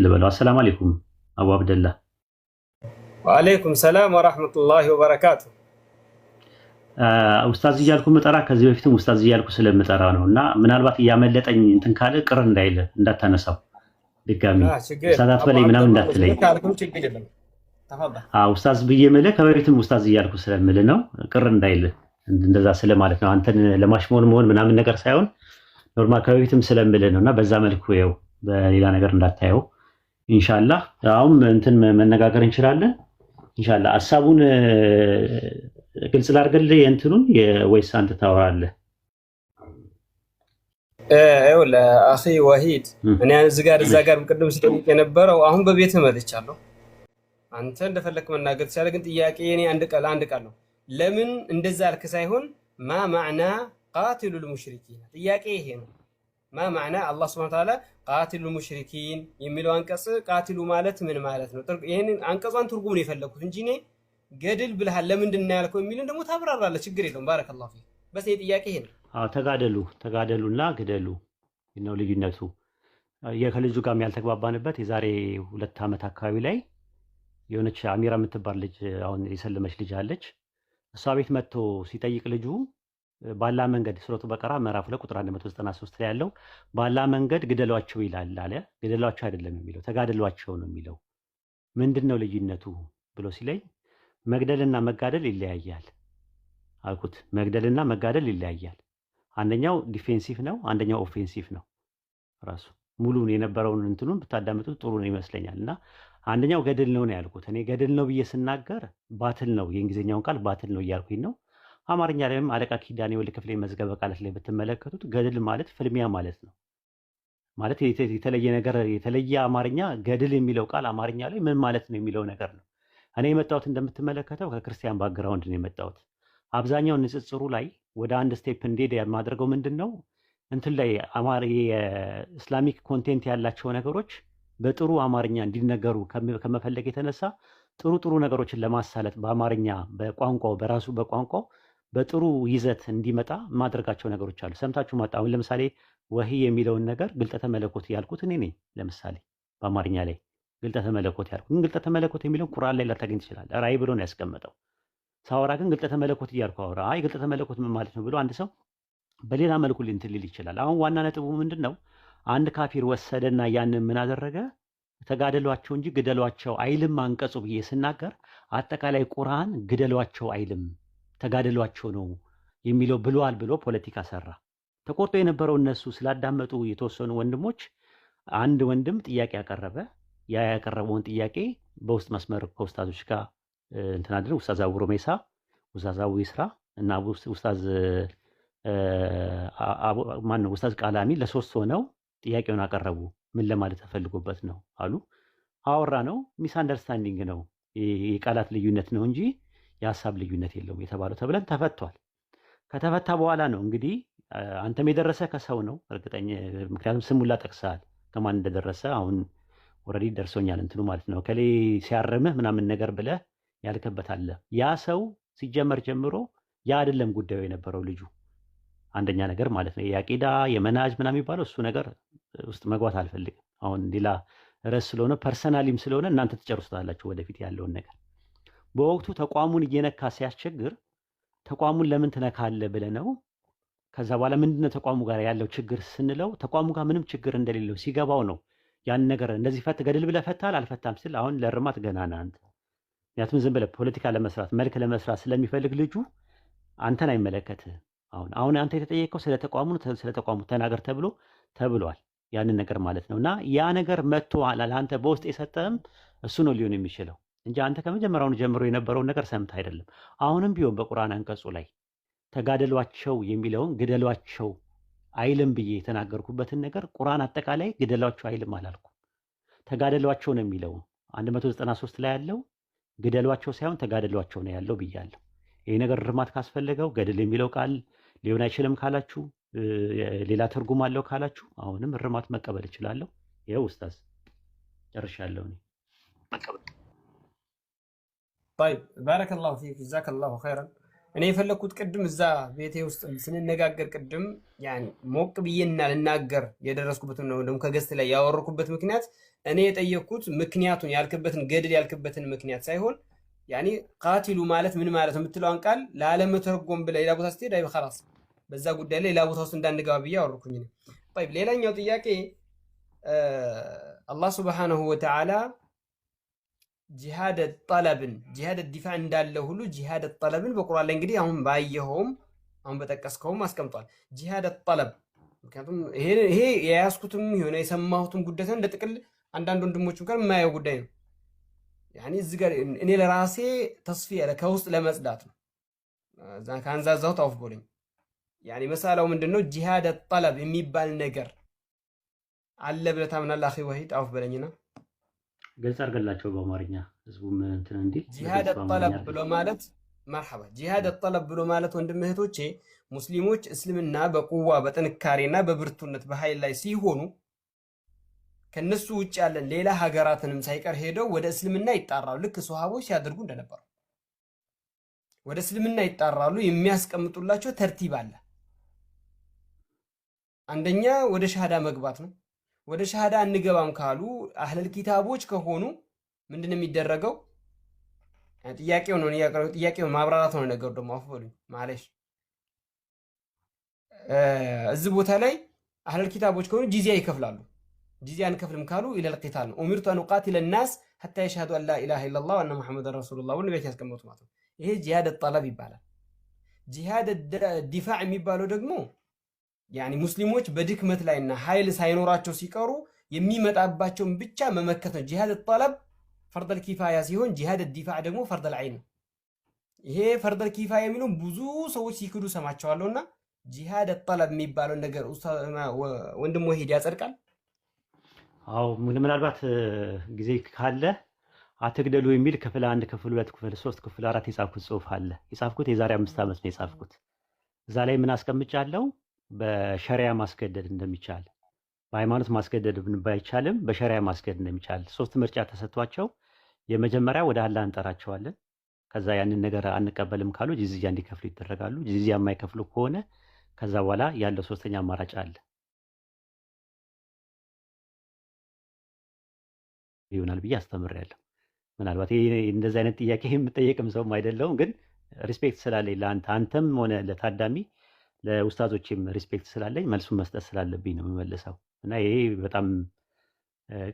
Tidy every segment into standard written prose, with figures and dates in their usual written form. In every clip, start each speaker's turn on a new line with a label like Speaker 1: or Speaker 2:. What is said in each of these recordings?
Speaker 1: ልበለው። አሰላሙ አለይኩም አቡ አብደላ።
Speaker 2: ወአለይኩም ሰላም ወራህመቱላሂ ወበረካቱ።
Speaker 1: ኡስታዝ እያልኩ ምጠራ ከዚህ በፊትም ኡስታዝ እያልኩ ስለምጠራ ነው እና ምናልባት እያመለጠኝ እንትን ካለ ቅር እንዳይል እንዳታነሳው ድጋሚ ኡስታዛት በላይ ምናምን እንዳትለይ። ኡስታዝ ብዬ ምልህ ከበፊትም ኡስታዝ እያልኩ ስለምልህ ነው። ቅር እንዳይል እንደዛ ስለማለት ነው። አንተን ለማሽሞን መሆን ምናምን ነገር ሳይሆን ኖርማል ከበፊትም ስለምልህ ነውና በዛ መልኩ ይኸው በሌላ ነገር እንዳታየው ኢንሻአላህ። አሁን እንትን መነጋገር እንችላለን ኢንሻአላህ። ሐሳቡን ግልጽ ላድርግልህ የእንትኑን ወይስ አንተ ታወራለህ?
Speaker 2: ለአኺ ወሂድ እኔ እዛ ጋር ቅድም ስጠይቅ የነበረው አሁን በቤት መጥቻለሁ። አንተ እንደፈለክ መናገር ትችላለህ፣ ግን ጥያቄ እኔ አንድ ቃል ነው። ለምን እንደዛ አልክ ሳይሆን ማ ማዕና ቃቲሉል ሙሽሪኪን ጥያቄ ይሄ ነው። ማ ማዕና አላህ ሱብሓነሁ ወተዓላ ቃቲሉል ሙሽሪኪን የሚለው አንቀጽ ቃቲሉ ማለት ምን ማለት ነው? ይሄንን አንቀጿን ትርጉም ነው የፈለኩት እንጂ እኔ ገድል ብለሃል ለምንድን ነው ያልከው የሚልን ደግሞ ታብራራለህ። ችግር የለውም። ባረከላሁ ፊክ። በስ ይሄ ጥያቄ ይሄ ነው።
Speaker 1: ተጋደሉና ግደሉ ነው ልዩነቱ። ከልጁ ጋርም ያልተግባባንበት የዛሬ 2 ዓመት አካባቢ ላይ የሆነች አሚራ የምትባል ልጅ አሁን የሰለመች ልጅ አለች። እሷ ቤት መጥቶ ሲጠይቅ ልጁ ባላ መንገድ ሱረቱ በቀራ ምዕራፍ 2 ቁጥር 193 ላይ ያለው ባላ መንገድ ግደሏቸው ይላል አለ። ግደሏቸው አይደለም የሚለው ተጋደሏቸው ነው የሚለው። ምንድነው ልዩነቱ ብሎ ሲለኝ መግደልና መጋደል ይለያያል አልኩት። መግደልና መጋደል ይለያያል። አንደኛው ዲፌንሲቭ ነው፣ አንደኛው ኦፌንሲቭ ነው። ራሱ ሙሉን የነበረውን እንትኑን ብታዳምጡት ጥሩ ነው ይመስለኛል። እና አንደኛው ገድል ነው ያልኩት። እኔ ገድል ነው ብዬ ስናገር ባትል ነው፣ የእንግሊዝኛውን ቃል ባትል ነው እያልኩኝ ነው። አማርኛ ላይም አለቃ ኪዳኔ ወልደ ክፍሌ መዝገበ ቃላት ላይ ብትመለከቱት ገድል ማለት ፍልሚያ ማለት ነው። ማለት የተለየ ነገር የተለየ አማርኛ ገድል የሚለው ቃል አማርኛ ላይ ምን ማለት ነው የሚለው ነገር ነው። እኔ የመጣሁት እንደምትመለከተው ከክርስቲያን ባክግራውንድ ነው የመጣሁት። አብዛኛው ንጽጽሩ ላይ ወደ አንድ ስቴፕ እንዴት የማደርገው ምንድነው እንትን ላይ የእስላሚክ ኮንቴንት ያላቸው ነገሮች በጥሩ አማርኛ እንዲነገሩ ከመፈለግ የተነሳ ጥሩ ነገሮችን ለማሳለጥ በአማርኛ በቋንቋው በራሱ በቋንቋው በጥሩ ይዘት እንዲመጣ ማድረጋቸው ነገሮች አሉ። ሰምታችሁ ማጣ። አሁን ለምሳሌ ወህይ የሚለውን ነገር ግልጠተ መለኮት ያልኩት እኔ ነኝ። ለምሳሌ በአማርኛ ላይ ግልጠተ መለኮት ያልኩት ግን ግልጠተ መለኮት የሚለውን ቁርአን ላይ ላታገኝ ትችላለህ። ራእይ ብሎ ነው ያስቀመጠው። ሳወራ ግን ግልጠተ መለኮት እያልኩ አወራ። አይ ግልጠተ መለኮት ምን ማለት ነው ብሎ አንድ ሰው በሌላ መልኩ ሊንትን ሊል ይችላል። አሁን ዋና ነጥቡ ምንድነው? አንድ ካፊር ወሰደና ያንን ምን አደረገ? ተጋደሏቸው እንጂ ግደሏቸው አይልም አንቀጹ ብዬ ስናገር አጠቃላይ ቁርአን ግደሏቸው አይልም ተጋደሏቸው ነው የሚለው ብሏል ብሎ ፖለቲካ ሰራ። ተቆርጦ የነበረው እነሱ ስላዳመጡ የተወሰኑ ወንድሞች አንድ ወንድም ጥያቄ ያቀረበ ያ ያቀረበውን ጥያቄ በውስጥ መስመር ከኡስታዞች ጋር እንትን አድርገው ኡስታዝ አቡሮ ሜሳ፣ ኡስታዝ አቡ ይስራ እና ኡስታዝ ኡስታዝ ቃላሚ ለሶስት ሆነው ጥያቄውን አቀረቡ። ምን ለማለት ተፈልጎበት ነው አሉ። አወራ ነው። ሚስ አንደርስታንዲንግ ነው፣ የቃላት ልዩነት ነው እንጂ የሀሳብ ልዩነት የለውም የተባለው ተብለን ተፈቷል። ከተፈታ በኋላ ነው እንግዲህ አንተም የደረሰ ከሰው ነው እርግጠኛ፣ ምክንያቱም ስሙላ ጠቅሰሃል ከማን እንደደረሰ አሁን ኦልሬዲ ደርሶኛል እንትኑ ማለት ነው። ከሌ ሲያርምህ ምናምን ነገር ብለህ ያልከበት አለ። ያ ሰው ሲጀመር ጀምሮ ያ አይደለም ጉዳዩ የነበረው ልጁ አንደኛ ነገር ማለት ነው። የአቂዳ የመናጅ ምናምን የሚባለው እሱ ነገር ውስጥ መግባት አልፈልግም። አሁን ሌላ ርዕስ ስለሆነ ፐርሰናሊም ስለሆነ እናንተ ትጨርሱታላችሁ ወደፊት ያለውን ነገር። በወቅቱ ተቋሙን እየነካ ሲያስቸግር ተቋሙን ለምን ትነካለህ ብለህ ነው። ከዛ በኋላ ምንድነው ተቋሙ ጋር ያለው ችግር ስንለው ተቋሙ ጋር ምንም ችግር እንደሌለው ሲገባው ነው ያን ነገር እንደዚህ ገድል ብለህ ፈታል አልፈታም ስል አሁን ለርማት ገና ነህ አንተ። ምክንያቱም ዝም ብለህ ፖለቲካ ለመስራት መልክ ለመስራት ስለሚፈልግ ልጁ አንተን አይመለከትህም። አሁን አንተ የተጠየቀው ስለ ተቋሙ ተናገር ተብሏል። ያንን ነገር ማለት ነውና ያ ነገር መጥቶ ለአንተ በውስጥ የሰጠህም እሱ ነው ሊሆን የሚችለው እንጂ አንተ ከመጀመሪያው ጀምሮ የነበረውን ነገር ሰምተህ አይደለም። አሁንም ቢሆን በቁርአን አንቀጹ ላይ ተጋደሏቸው የሚለውን ግደሏቸው አይልም ብዬ የተናገርኩበትን ነገር ቁርአን አጠቃላይ ግደሏቸው አይልም አላልኩም። ተጋደሏቸው ነው የሚለው 193 ላይ ያለው ግደሏቸው ሳይሆን ተጋደሏቸው ነው ያለው ብያለሁ። ይሄ ነገር እርማት ካስፈለገው ገድል የሚለው ቃል ሊሆን አይችልም ካላችሁ ሌላ ትርጉም አለው ካላችሁ አሁንም እርማት መቀበል እችላለሁ። ይኸው ኡስታዝ ጨርሻለሁ እኔ መቀበል።
Speaker 2: طيب بارك الله فيك جزاك الله خيرا እኔ የፈለኩት ቅድም እዛ ቤቴ ውስጥ ስንነጋገር ቅድም ያኔ ሞቅ ብዬና ልናገር የደረስኩበትን ነው ደግሞ ከገስት ላይ ያወረኩበት ምክንያት እኔ የጠየቅኩት ምክንያቱን ያልክበትን ገድል ያልክበትን ምክንያት ሳይሆን ያኔ ቃቲሉ ማለት ምን ማለት ነው የምትለውን ቃል ላለመተርጎም ብለህ ሌላ ቦታ ስትሄድ አይ خلاص በዛ ጉዳይ ላይ ሌላ ቦታ ውስጥ እንዳንገባ ብዬ አወረኩኝ ነው። طيب ሌላኛው ጥያቄ አላህ Subhanahu Wa Ta'ala ጂሃድ ጠለብን ጂሃድ ዲፋዕ እንዳለ ሁሉ ጂሃድ ጠለብን በቁርአን ላይ እንግዲህ አሁን ባየኸውም አሁን በጠቀስከውም አስቀምጧል። ጂሃድ ጠለብ ምክንያቱም ይሄ የያዝኩትም የሆነ የሰማሁትም ጉዳይ እንደ ጥቅል አንዳንድ ወንድሞችም ጋር የማየው ጉዳይ ነው። ያኔ እዚህ ጋር እኔ ለራሴ ተስፊያ ከውስጥ ለመጽዳት ነው ካንዛዛሁት አውፍ ቦለኝ። ያኔ መሳላው ምንድነው ጂሃድ ጠለብ የሚባል ነገር አለ ብለህ ታምናለህ? አኺ ወሂድ አውፍ በለኝና
Speaker 1: ግልጽ አድርገላቸው በአማርኛ ህዝቡም እንትን እንዲል።
Speaker 2: ጂሃድ ጠለብ ብሎ ማለት መርሐባ ጂሃድ ጠለብ ብሎ ማለት ወንድም እህቶቼ ሙስሊሞች እስልምና በቁዋ በጥንካሬና በብርቱነት በኃይል ላይ ሲሆኑ ከነሱ ውጭ ያለን ሌላ ሀገራትንም ሳይቀር ሄደው ወደ እስልምና ይጣራሉ። ልክ ሱሐቦች ሲያደርጉ እንደነበሩ ወደ እስልምና ይጣራሉ። የሚያስቀምጡላቸው ተርቲብ አለ። አንደኛ ወደ ሸሃዳ መግባት ነው። ወደ ሸሃዳ እንገባም ካሉ አህለል ኪታቦች ከሆኑ ምንድነው የሚደረገው? ጥያቄው ነው ጥያቄው ማብራራት ነው ነገሩ። ደግሞ አፍበሉኝ ማለሽ እዚህ ቦታ ላይ አህለል ኪታቦች ከሆኑ ጂዚያ ይከፍላሉ። ጂዚያ አንከፍልም ካሉ ኢለል ቂታል ነው። ኡሚርቱ አን ኡቃቲለ الناس حتى يشهدوا ان لا اله الا الله وان محمد رسول الله ወንድ ቤት ያስቀመጡ ማለት ነው። ይሄ ጂሃድ ጠለብ ይባላል። ጂሃድ ዲፋዕ የሚባለው ደግሞ ያኒ ሙስሊሞች በድክመት ላይና ኃይል ሳይኖራቸው ሲቀሩ የሚመጣባቸውን ብቻ መመከት ነው። ጂሃድ ጠለብ ፈርደል ኪፋያ ሲሆን ጂሃድ ዲፋዕ ደግሞ ፈርደል ዐይን ነው። ይሄ ፈርደል ኪፋያ የሚለው ብዙ ሰዎች ሲክዱ ሰማቸዋለሁና ጂሃድ ጠለብ የሚባለው ነገር ወንድም ወሂድ ያጸድቃል?
Speaker 1: አዎ ምናልባት ጊዜ ካለ አትግደሉ የሚል ክፍል 1 ክፍል 2 ክፍል 3 ክፍል 4 የጻፍኩት ጽሑፍ አለ። የጻፍኩት የዛሬ 5 ዓመት ነው የጻፍኩት። እዛ ላይ ምን አስቀምጫለሁ? በሸሪያ ማስገደድ እንደሚቻል፣ በሃይማኖት ማስገደድ ባይቻልም በሸሪያ ማስገደድ እንደሚቻል 3 ምርጫ ተሰጥቷቸው የመጀመሪያ ወደ አላህ እንጠራቸዋለን። ከዛ ያንን ነገር አንቀበልም ካሉ ጂዝያ እንዲከፍሉ ይደረጋሉ። ጂዝያ የማይከፍሉ ከሆነ ከዛ በኋላ ያለው 3ኛ አማራጭ አለ ይሆናል ብዬ አስተምሬያለሁ። ምናልባት እንደዚህ አይነት ጥያቄ የምጠየቅም ሰውም አይደለሁም፣ ግን ሪስፔክት ስላለኝ ለአንተ አንተም ሆነ ለታዳሚ ለኡስታዞችም ሪስፔክት ስላለኝ መልሱን መስጠት ስላለብኝ ነው የምመልሰው። እና ይሄ በጣም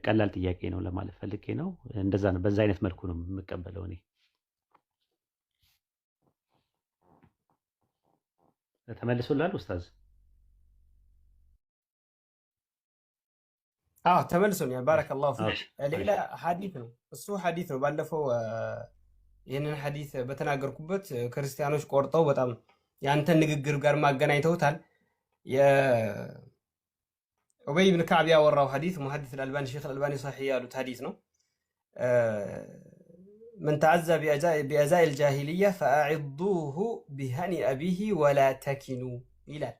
Speaker 1: ቀላል ጥያቄ ነው ለማለት ፈልጌ ነው። እንደዛ ነው፣ በዛ አይነት መልኩ ነው የምቀበለው እኔ። ተመልሶላል ኡስታዝ?
Speaker 2: ተመልሶኛል። ባረከላሁ ፊክ። ሌላ ሐዲስ ነው እሱ ሐዲስ ነው። ባለፈው ይህንን ሐዲስ በተናገርኩበት ክርስቲያኖች ቆርጠው በጣም ያንተን ንግግር ጋር ማገናኝተውታል። የኡበይ ብን ከዕብ ያወራው ሐዲስ ሙሐዲስ አልባኒ ሼክ አልባኒ ሰሒህ ያሉት ሐዲስ ነው። መን ተዐዛ ቢአዛኢ ልጃሂልያ ፈአዒዱሁ ቢሀኒ አቢሂ ወላ ተኪኑ ይላል።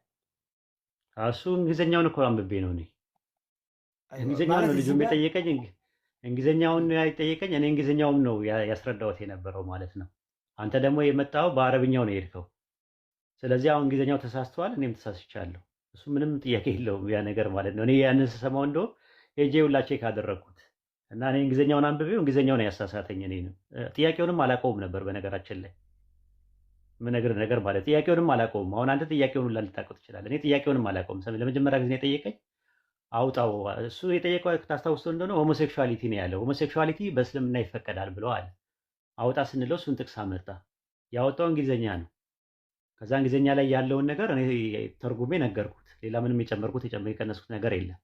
Speaker 1: እሱ እንግሊዝኛውን እኮ አንብቤ ነው እኔ እንግሊዝኛውን ነው ልጁም የጠየቀኝ፣ እንግሊዝኛውን ነው የጠየቀኝ። እኔ እንግሊዝኛውን ነው ያስረዳሁት የነበረው ማለት ነው። አንተ ደግሞ የመጣው በአረብኛው ነው የሄድከው። ስለዚህ አሁን እንግሊዝኛው ተሳስተዋል፣ እኔም ተሳስቻለሁ። እሱ ምንም ጥያቄ የለውም ያ ነገር ማለት ነው። እኔ ያንን ስሰማው እንደው ሄጄ ሁላ ቼክ አደረግኩት እና እኔ እንግሊዝኛውን አንብቤው እንግሊዝኛው ነው ያሳሳተኝ። እኔንም ጥያቄውንም አላውቀውም ነበር በነገራችን ላይ ምነግር ነገር ማለት ጥያቄውንም አላውቀውም። አሁን አንተ ጥያቄውን ሁላ ልታውቀው ትችላለህ። እኔ ጥያቄውንም አላውቀውም። ለመጀመሪያ ጊዜ የጠየቀኝ አውጣው እሱ የጠየቀው ታስታውሰው እንደሆነ ሆሞሴክሹዋሊቲ ነው ያለው። ሆሞሴክሹዋሊቲ በእስልምና ይፈቀዳል ብለዋል። አውጣ ስንለው እሱን ጥቅስ አመጣ። ያወጣው እንግሊዝኛ ነው። ከዛ እንግሊዝኛ ላይ ያለውን ነገር እኔ ተርጉሜ ነገርኩት። ሌላ ምንም የጨመርኩት የቀነስኩት ነገር የለም።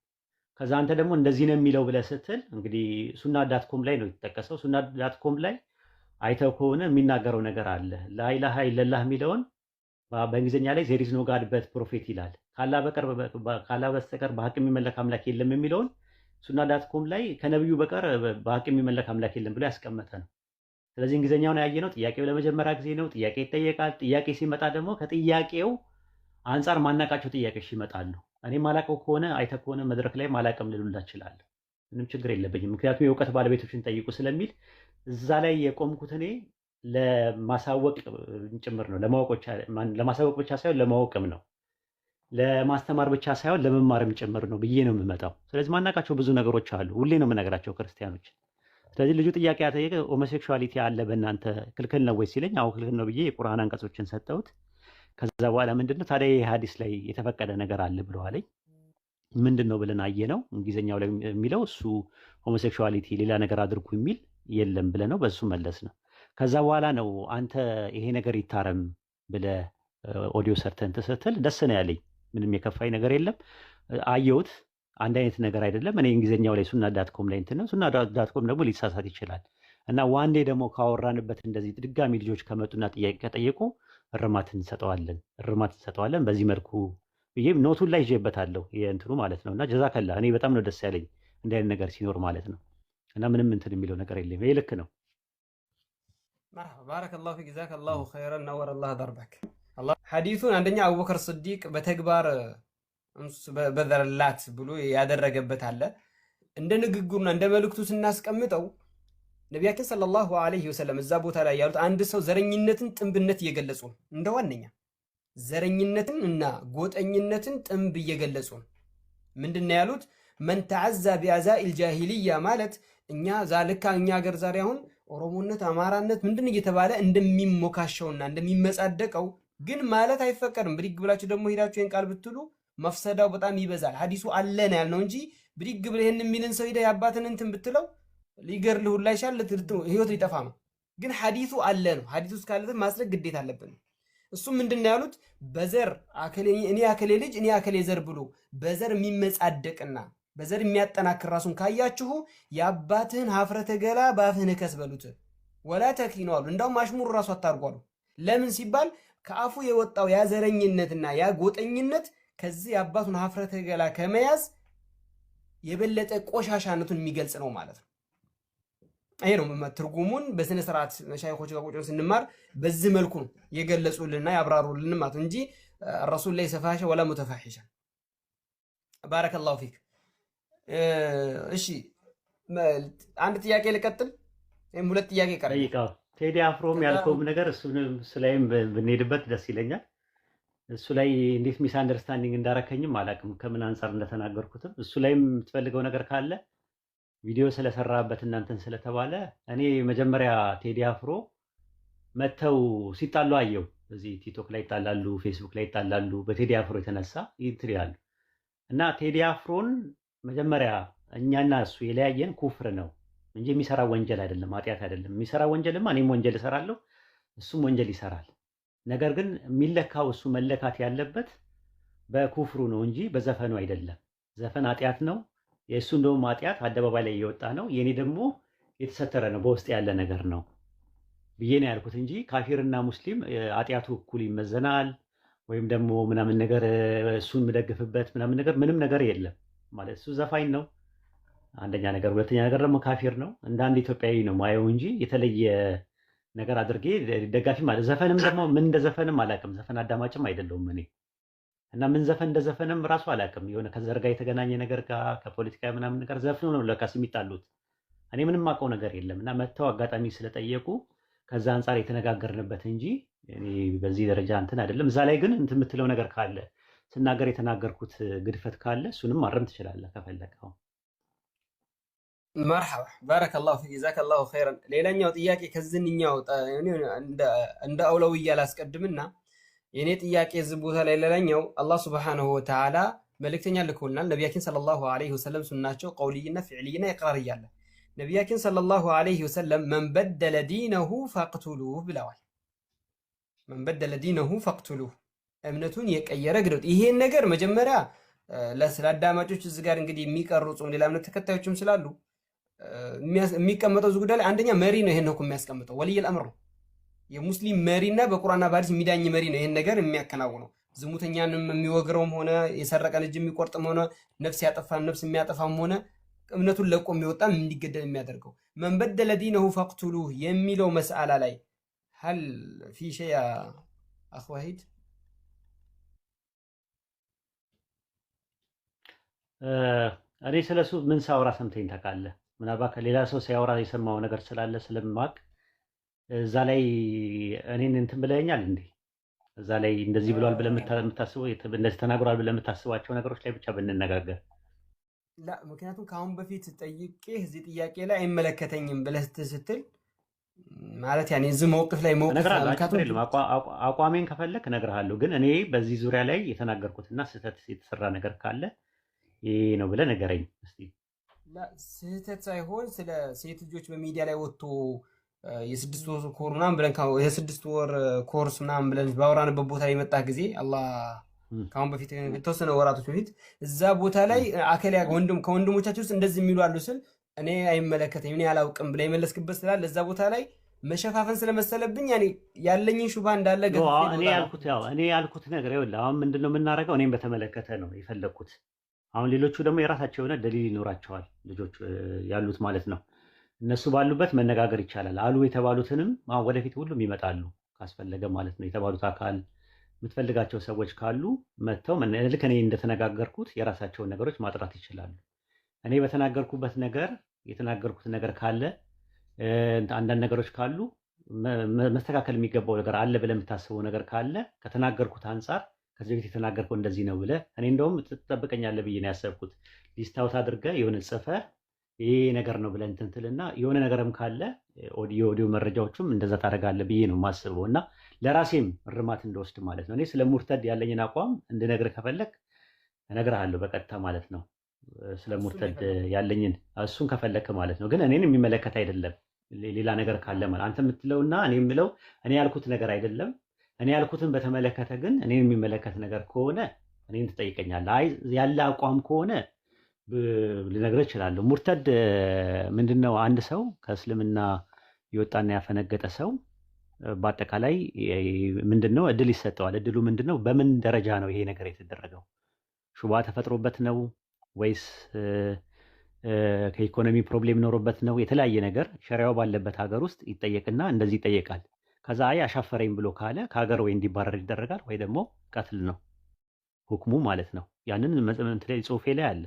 Speaker 1: ከዛ አንተ ደግሞ እንደዚህ ነው የሚለው ብለህ ስትል እንግዲህ ሱና ዳትኮም ላይ ነው የተጠቀሰው። ሱና ዳትኮም ላይ አይተው ከሆነ የሚናገረው ነገር አለ። ላኢላሃ ኢለላህ የሚለውን በእንግሊዝኛ ላይ ዜር ኢዝ ኖ ጋድ በት ፕሮፌት ይላል። ካላህ በስተቀር በሐቅ የሚመለክ አምላክ የለም የሚለውን ሱና ዳትኮም ላይ ከነብዩ በቀር በሐቅ የሚመለክ አምላክ የለም ብሎ ያስቀመጠ ነው። ስለዚህ እንግሊዝኛውን ያየነው ጥያቄው ለመጀመሪያ ጊዜ ነው። ጥያቄ ይጠየቃል። ጥያቄ ሲመጣ ደግሞ ከጥያቄው አንጻር ማናቃቸው ጥያቄዎች ይመጣሉ። እኔ ማላቀው ከሆነ አይተህ ከሆነ መድረክ ላይ ማላቀም ልሉላ እችላለሁ። ምንም ችግር የለብኝም። ምክንያቱም የእውቀት ባለቤቶችን ጠይቁ ስለሚል እዛ ላይ የቆምኩት እኔ ለማሳወቅ ጭምር ነው። ለማሳወቅ ብቻ ሳይሆን ለማወቅም ነው። ለማስተማር ብቻ ሳይሆን ለመማርም ጭምር ነው ብዬ ነው የምመጣው። ስለዚህ ማናውቃቸው ብዙ ነገሮች አሉ። ሁሌ ነው የምነግራቸው ክርስቲያኖች። ስለዚህ ልጁ ጥያቄ ያጠየቀ ሆሞሴክሹዋሊቲ አለ በእናንተ ክልክል ነው ወይ ሲለኝ፣ አዎ ክልክል ነው ብዬ የቁርአን አንቀጾችን ሰጠሁት። ከዛ በኋላ ምንድነው ታዲያ ይህ ሐዲስ ላይ የተፈቀደ ነገር አለ ብሎ አለኝ። ምንድን ነው ብለን አየ ነው እንግሊዝኛው ላይ የሚለው እሱ ሆሞሴክሹዋሊቲ ሌላ ነገር አድርጉ የሚል የለም ብለ ነው በሱ መለስ ነው። ከዛ በኋላ ነው አንተ ይሄ ነገር ይታረም ብለ ኦዲዮ ሰርተን ስትል ደስ ነው ያለኝ። ምንም የከፋኝ ነገር የለም። አየሁት፣ አንድ አይነት ነገር አይደለም። እኔ እንግሊዝኛው ላይ ሱና ዳትኮም ላይ እንትን ነው። ሱና ዳትኮም ደግሞ ሊሳሳት ይችላል እና ዋንዴ ደግሞ ካወራንበት እንደዚህ ድጋሚ ልጆች ከመጡና ጥያቄ ከጠየቁ እርማት እንሰጠዋለን በዚህ መልኩ ብዬ ኖቱን ላይ ይዤበታለሁ የእንትኑ ማለት ነው። እና ጀዛከላ እኔ በጣም ነው ደስ ያለኝ እንዲህ አይነት ነገር ሲኖር ማለት ነው። እና ምንም እንትን የሚለው ነገር የለም። ይሄ ልክ ነው።
Speaker 2: መርሐባ ባረከላሁ ፊክ ጀዛከላሁ ኸይረን ነወረ አላህ ደርበክ። ሐዲሱን አንደኛ አቡበከር ስዲቅ በተግባር በዘረላት ብሎ ያደረገበት አለ። እንደ ንግግሩና እንደ መልእክቱ ስናስቀምጠው ነቢያችን ሰለላሁ ዐለይሂ ወሰለም እዛ ቦታ ላይ ያሉት አንድ ሰው ዘረኝነትን፣ ጥንብነት እየገለጹ ነው። እንደ ዋነኛ ዘረኝነትን እና ጎጠኝነትን ጥንብ እየገለጹ ነው። ምንድን ነው ያሉት? መን ተዐዛ ቢአዛኢል ጃሂልያ ማለት እኛ ዛልካ እኛ ሀገር ዛሬ አሁን ኦሮሞነት፣ አማራነት ምንድን እየተባለ እንደሚሞካሸውና እንደሚመጻደቀው ግን ማለት አይፈቀድም። ብድግ ብላችሁ ደግሞ ሄዳችሁ ይህን ቃል ብትሉ መፍሰዳው በጣም ይበዛል። ሐዲሱ አለ ነው ያልነው እንጂ ብድግ ብለህ ይህን የሚልን ሰው ሄደህ የአባትን እንትን ብትለው ሊገርልህ ሁላ ይሻል፣ ህይወት ሊጠፋ ነው። ግን ሐዲሱ አለ ነው። ሐዲሱ እስካለ ማስረግ ግዴታ አለብን። እሱም ምንድን ነው ያሉት? በዘር እኔ አከሌ ልጅ እኔ አከሌ ዘር ብሎ በዘር የሚመጻደቅና በዘር የሚያጠናክር ራሱን ካያችሁ የአባትህን ሀፍረተ ገላ በአፍህ ንከስ በሉት። ወላ ተክሊኑ አሉ። እንዳውም አሽሙር ራሱ አታርጓሉ። ለምን ሲባል ከአፉ የወጣው ያ ዘረኝነትና ያ ጎጠኝነት ከዚህ የአባቱን ሀፍረተ ገላ ከመያዝ የበለጠ ቆሻሻነቱን የሚገልጽ ነው ማለት ነው። ይሄ ነው ትርጉሙን በስነ ስርዓት መሻይኾች ጋር ቁጭ ስንማር በዚህ መልኩ ነው የገለጹልንና ያብራሩልን ማለት እንጂ ረሱል ላይ ሰፋሸ ወላ ሙተፋሂሻ። ባረከላሁ ፊክ። እሺ አንድ ጥያቄ ልቀጥል ወይም ሁለት ጥያቄ ቀረ?
Speaker 1: ቴዲ አፍሮም ያልከውም ነገር እሱ ላይም ብንሄድበት ደስ ይለኛል። እሱ ላይ እንዴት ሚስ አንደርስታንዲንግ እንዳረከኝም አላውቅም፣ ከምን አንጻር እንደተናገርኩትም። እሱ ላይም የምትፈልገው ነገር ካለ ቪዲዮ ስለሰራበት እናንተን ስለተባለ እኔ መጀመሪያ ቴዲ አፍሮ መተው ሲጣሉ አየው። እዚህ ቲክቶክ ላይ ይጣላሉ፣ ፌስቡክ ላይ ይጣላሉ። በቴዲ አፍሮ የተነሳ ይትሪያሉ እና ቴዲ አፍሮን መጀመሪያ እኛና እሱ የለያየን ኩፍር ነው እንጂ የሚሰራ ወንጀል አይደለም፣ ኃጢአት አይደለም። የሚሰራ ወንጀልማ እኔም ወንጀል እሰራለሁ፣ እሱም ወንጀል ይሰራል። ነገር ግን የሚለካው እሱ መለካት ያለበት በኩፍሩ ነው እንጂ በዘፈኑ አይደለም። ዘፈን ኃጢአት ነው። የእሱ እንደውም ኃጢአት አደባባይ ላይ እየወጣ ነው። የኔ ደግሞ የተሰተረ ነው፣ በውስጥ ያለ ነገር ነው ብዬ ነው ያልኩት እንጂ ካፊርና ሙስሊም ኃጢአቱ እኩል ይመዘናል ወይም ደግሞ ምናምን ነገር እሱን የምደግፍበት ምናምን ነገር ምንም ነገር የለም ማለት። እሱ ዘፋኝ ነው አንደኛ ነገር፣ ሁለተኛ ነገር ደግሞ ካፊር ነው። እንደ አንድ ኢትዮጵያዊ ነው ማየው እንጂ የተለየ ነገር አድርጌ ደጋፊ ማለት ዘፈንም ደግሞ ምን እንደዘፈንም አላውቅም። ዘፈን አዳማጭም አይደለሁም እኔ እና ምን ዘፈን እንደዘፈንም ራሱ አላውቅም። የሆነ ከዘር ጋር የተገናኘ ነገር ጋር ከፖለቲካ ምናምን ነገር ዘፍኖ ነው ለካስ የሚጣሉት። እኔ ምንም የማውቀው ነገር የለም እና መተው አጋጣሚ ስለጠየቁ ከዛ አንጻር የተነጋገርንበት እንጂ እኔ በዚህ ደረጃ እንትን አይደለም። እዛ ላይ ግን እንትን የምትለው ነገር ካለ ስናገር የተናገርኩት ግድፈት ካለ እሱንም ማረም ትችላለህ ከፈለቀው።
Speaker 2: መርሐባ ባረከላሁ ፊክ ጀዛከላሁ ኸይረን። ሌላኛው ጥያቄ ከዝንኛው እንደ አውለውያ ላስቀድምና የኔ ጥያቄ እዚህ ቦታ ላይ ሌላኛው አላህ ሱብሓነሁ ወተዓላ መልእክተኛ ልኮልናል። ነቢያችን ሰለላሁ ዐለይሂ ወሰለም ሱናቸው ቀውልይና ፊዕልይና ይቅራር እያለ ነቢያችን ሰለላሁ ዐለይሂ ወሰለም መን በደለ ዲነሁ ፈቅቱሉህ ብለዋል። መን በደለ ዲነሁ ፈቅቱሉህ፣ እምነቱን የቀየረ ግደሉት። ይሄን ነገር መጀመሪያ ለአዳማጮች እዚህ ጋር እንግዲህ የሚቀርጹ ሌላ እምነት ተከታዮችም ስላሉ የሚቀመጠው እዚህ ጉዳይ ላይ አንደኛ መሪ ነው ይሄን ሁክም የሚያስቀምጠው፣ ወልይ አልአምር ነው። የሙስሊም መሪና በቁርአንና በሐዲስ የሚዳኝ መሪ ነው ይሄን ነገር የሚያከናውነው። ዝሙተኛንም የሚወግረውም ሆነ የሰረቀን እጅ የሚቆርጥም ሆነ ነፍስ ያጠፋን ነፍስ የሚያጠፋም ሆነ እምነቱን ለቆ የሚወጣም እንዲገደል የሚያደርገው መን በደለ ዲነሁ ፈቅቱሉህ የሚለው መስአላ ላይ ሀል ፊ ሸይ አኽ ወሂድ?
Speaker 1: እኔ ስለሱ ምን ሳውራ ሰምተኝ ታውቃለህ? ምናልባት ከሌላ ሰው ሲያወራ የሰማው ነገር ስላለ ስለማቅ እዛ ላይ እኔን እንትን ብለኛል እንዴ? እዛ ላይ እንደዚህ ብሏል ብለህ የምታስበው እንደዚህ ተናግሯል ብለህ የምታስባቸው ነገሮች ላይ ብቻ ብንነጋገር።
Speaker 2: ላ ምክንያቱም ከአሁን በፊት ጠይቄ እዚህ ጥያቄ ላይ አይመለከተኝም ብለህ ስትል ማለት ያኔ እዚህ መውቅፍ ላይ መውቅፍ
Speaker 1: እነግርሃለሁ።
Speaker 2: ምክንያቱም
Speaker 1: ችግር የለም። አቋሜን ከፈለክ እነግርሃለሁ። ግን እኔ በዚህ ዙሪያ ላይ የተናገርኩትና ስህተት የተሰራ ነገር ካለ ይሄ ነው ብለህ ንገረኝ እስኪ።
Speaker 2: ስህተት ሳይሆን ስለ ሴት ልጆች በሚዲያ ላይ ወጥቶ የስድስት ወር ኮር ምናምን ብለን የስድስት ወር ኮርስ ምናምን ብለን ባወራንበት ቦታ ላይ የመጣ ጊዜ አላህ ከአሁን በፊት የተወሰነ ወራቶች በፊት እዛ ቦታ ላይ አከሊያ ከወንድሞቻቸው ውስጥ እንደዚህ የሚሉ አሉ ስል እኔ አይመለከተኝም እኔ አላውቅም ብላ የመለስክበት ስላለ እዛ ቦታ ላይ መሸፋፈን ስለመሰለብኝ ያለኝን ሹባ እንዳለ
Speaker 1: እኔ ያልኩት ነገር ይኸውልህ፣ አሁን ምንድነው የምናደርገው? እኔም በተመለከተ ነው የፈለግኩት። አሁን ሌሎቹ ደግሞ የራሳቸው የሆነ ደሊል ይኖራቸዋል፣ ልጆች ያሉት ማለት ነው። እነሱ ባሉበት መነጋገር ይቻላል። አሉ የተባሉትንም አሁን ወደፊት ሁሉም ይመጣሉ ካስፈለገ ማለት ነው። የተባሉት አካል የምትፈልጋቸው ሰዎች ካሉ መጥተው ልክ እኔ እንደተነጋገርኩት የራሳቸውን ነገሮች ማጥራት ይችላሉ። እኔ በተናገርኩበት ነገር የተናገርኩት ነገር ካለ አንዳንድ ነገሮች ካሉ መስተካከል የሚገባው ነገር አለ ብለህ የምታስበው ነገር ካለ ከተናገርኩት አንጻር ከዚህ በፊት የተናገርከው እንደዚህ ነው ብለህ እኔ እንደውም ትጠብቀኛለህ ብዬ ነው ያሰብኩት። ሊስታውት አድርገህ የሆነ ጽፈህ ይሄ ነገር ነው ብለህ እንትን ትልና የሆነ ነገርም ካለ ኦዲዮ መረጃዎቹም እንደዛ ታደርጋለህ ብዬ ነው የማስበው እና ለራሴም እርማት እንደወስድ ማለት ነው። እኔ ስለ ሙርተድ ያለኝን አቋም እንድነግርህ ከፈለግ እነግርሃለሁ በቀጥታ ማለት ነው። ስለ ሙርተድ ያለኝን እሱን ከፈለክ ማለት ነው። ግን እኔን የሚመለከት አይደለም። ሌላ ነገር ካለ ማለት አንተ የምትለውና እኔ የምለው እኔ ያልኩት ነገር አይደለም። እኔ ያልኩትን በተመለከተ ግን እኔን የሚመለከት ነገር ከሆነ እኔን ትጠይቀኛለህ። አይ ያለ አቋም ከሆነ ልነግርህ እችላለሁ። ሙርተድ ምንድነው? አንድ ሰው ከእስልምና የወጣና ያፈነገጠ ሰው በአጠቃላይ ምንድነው እድል ይሰጠዋል። እድሉ ምንድነው? በምን ደረጃ ነው ይሄ ነገር የተደረገው? ሹባ ተፈጥሮበት ነው ወይስ ከኢኮኖሚ ፕሮብሌም ኖሮበት ነው? የተለያየ ነገር ሸሪያው ባለበት ሀገር ውስጥ ይጠየቅና እንደዚህ ይጠየቃል። ከዛ አይ አሻፈረኝ ብሎ ካለ ከሀገር ወይ እንዲባረር ይደረጋል ወይ ደግሞ ቀትል ነው ሁክሙ ማለት ነው። ያንን ላይ ጽሁፌ ላይ አለ፣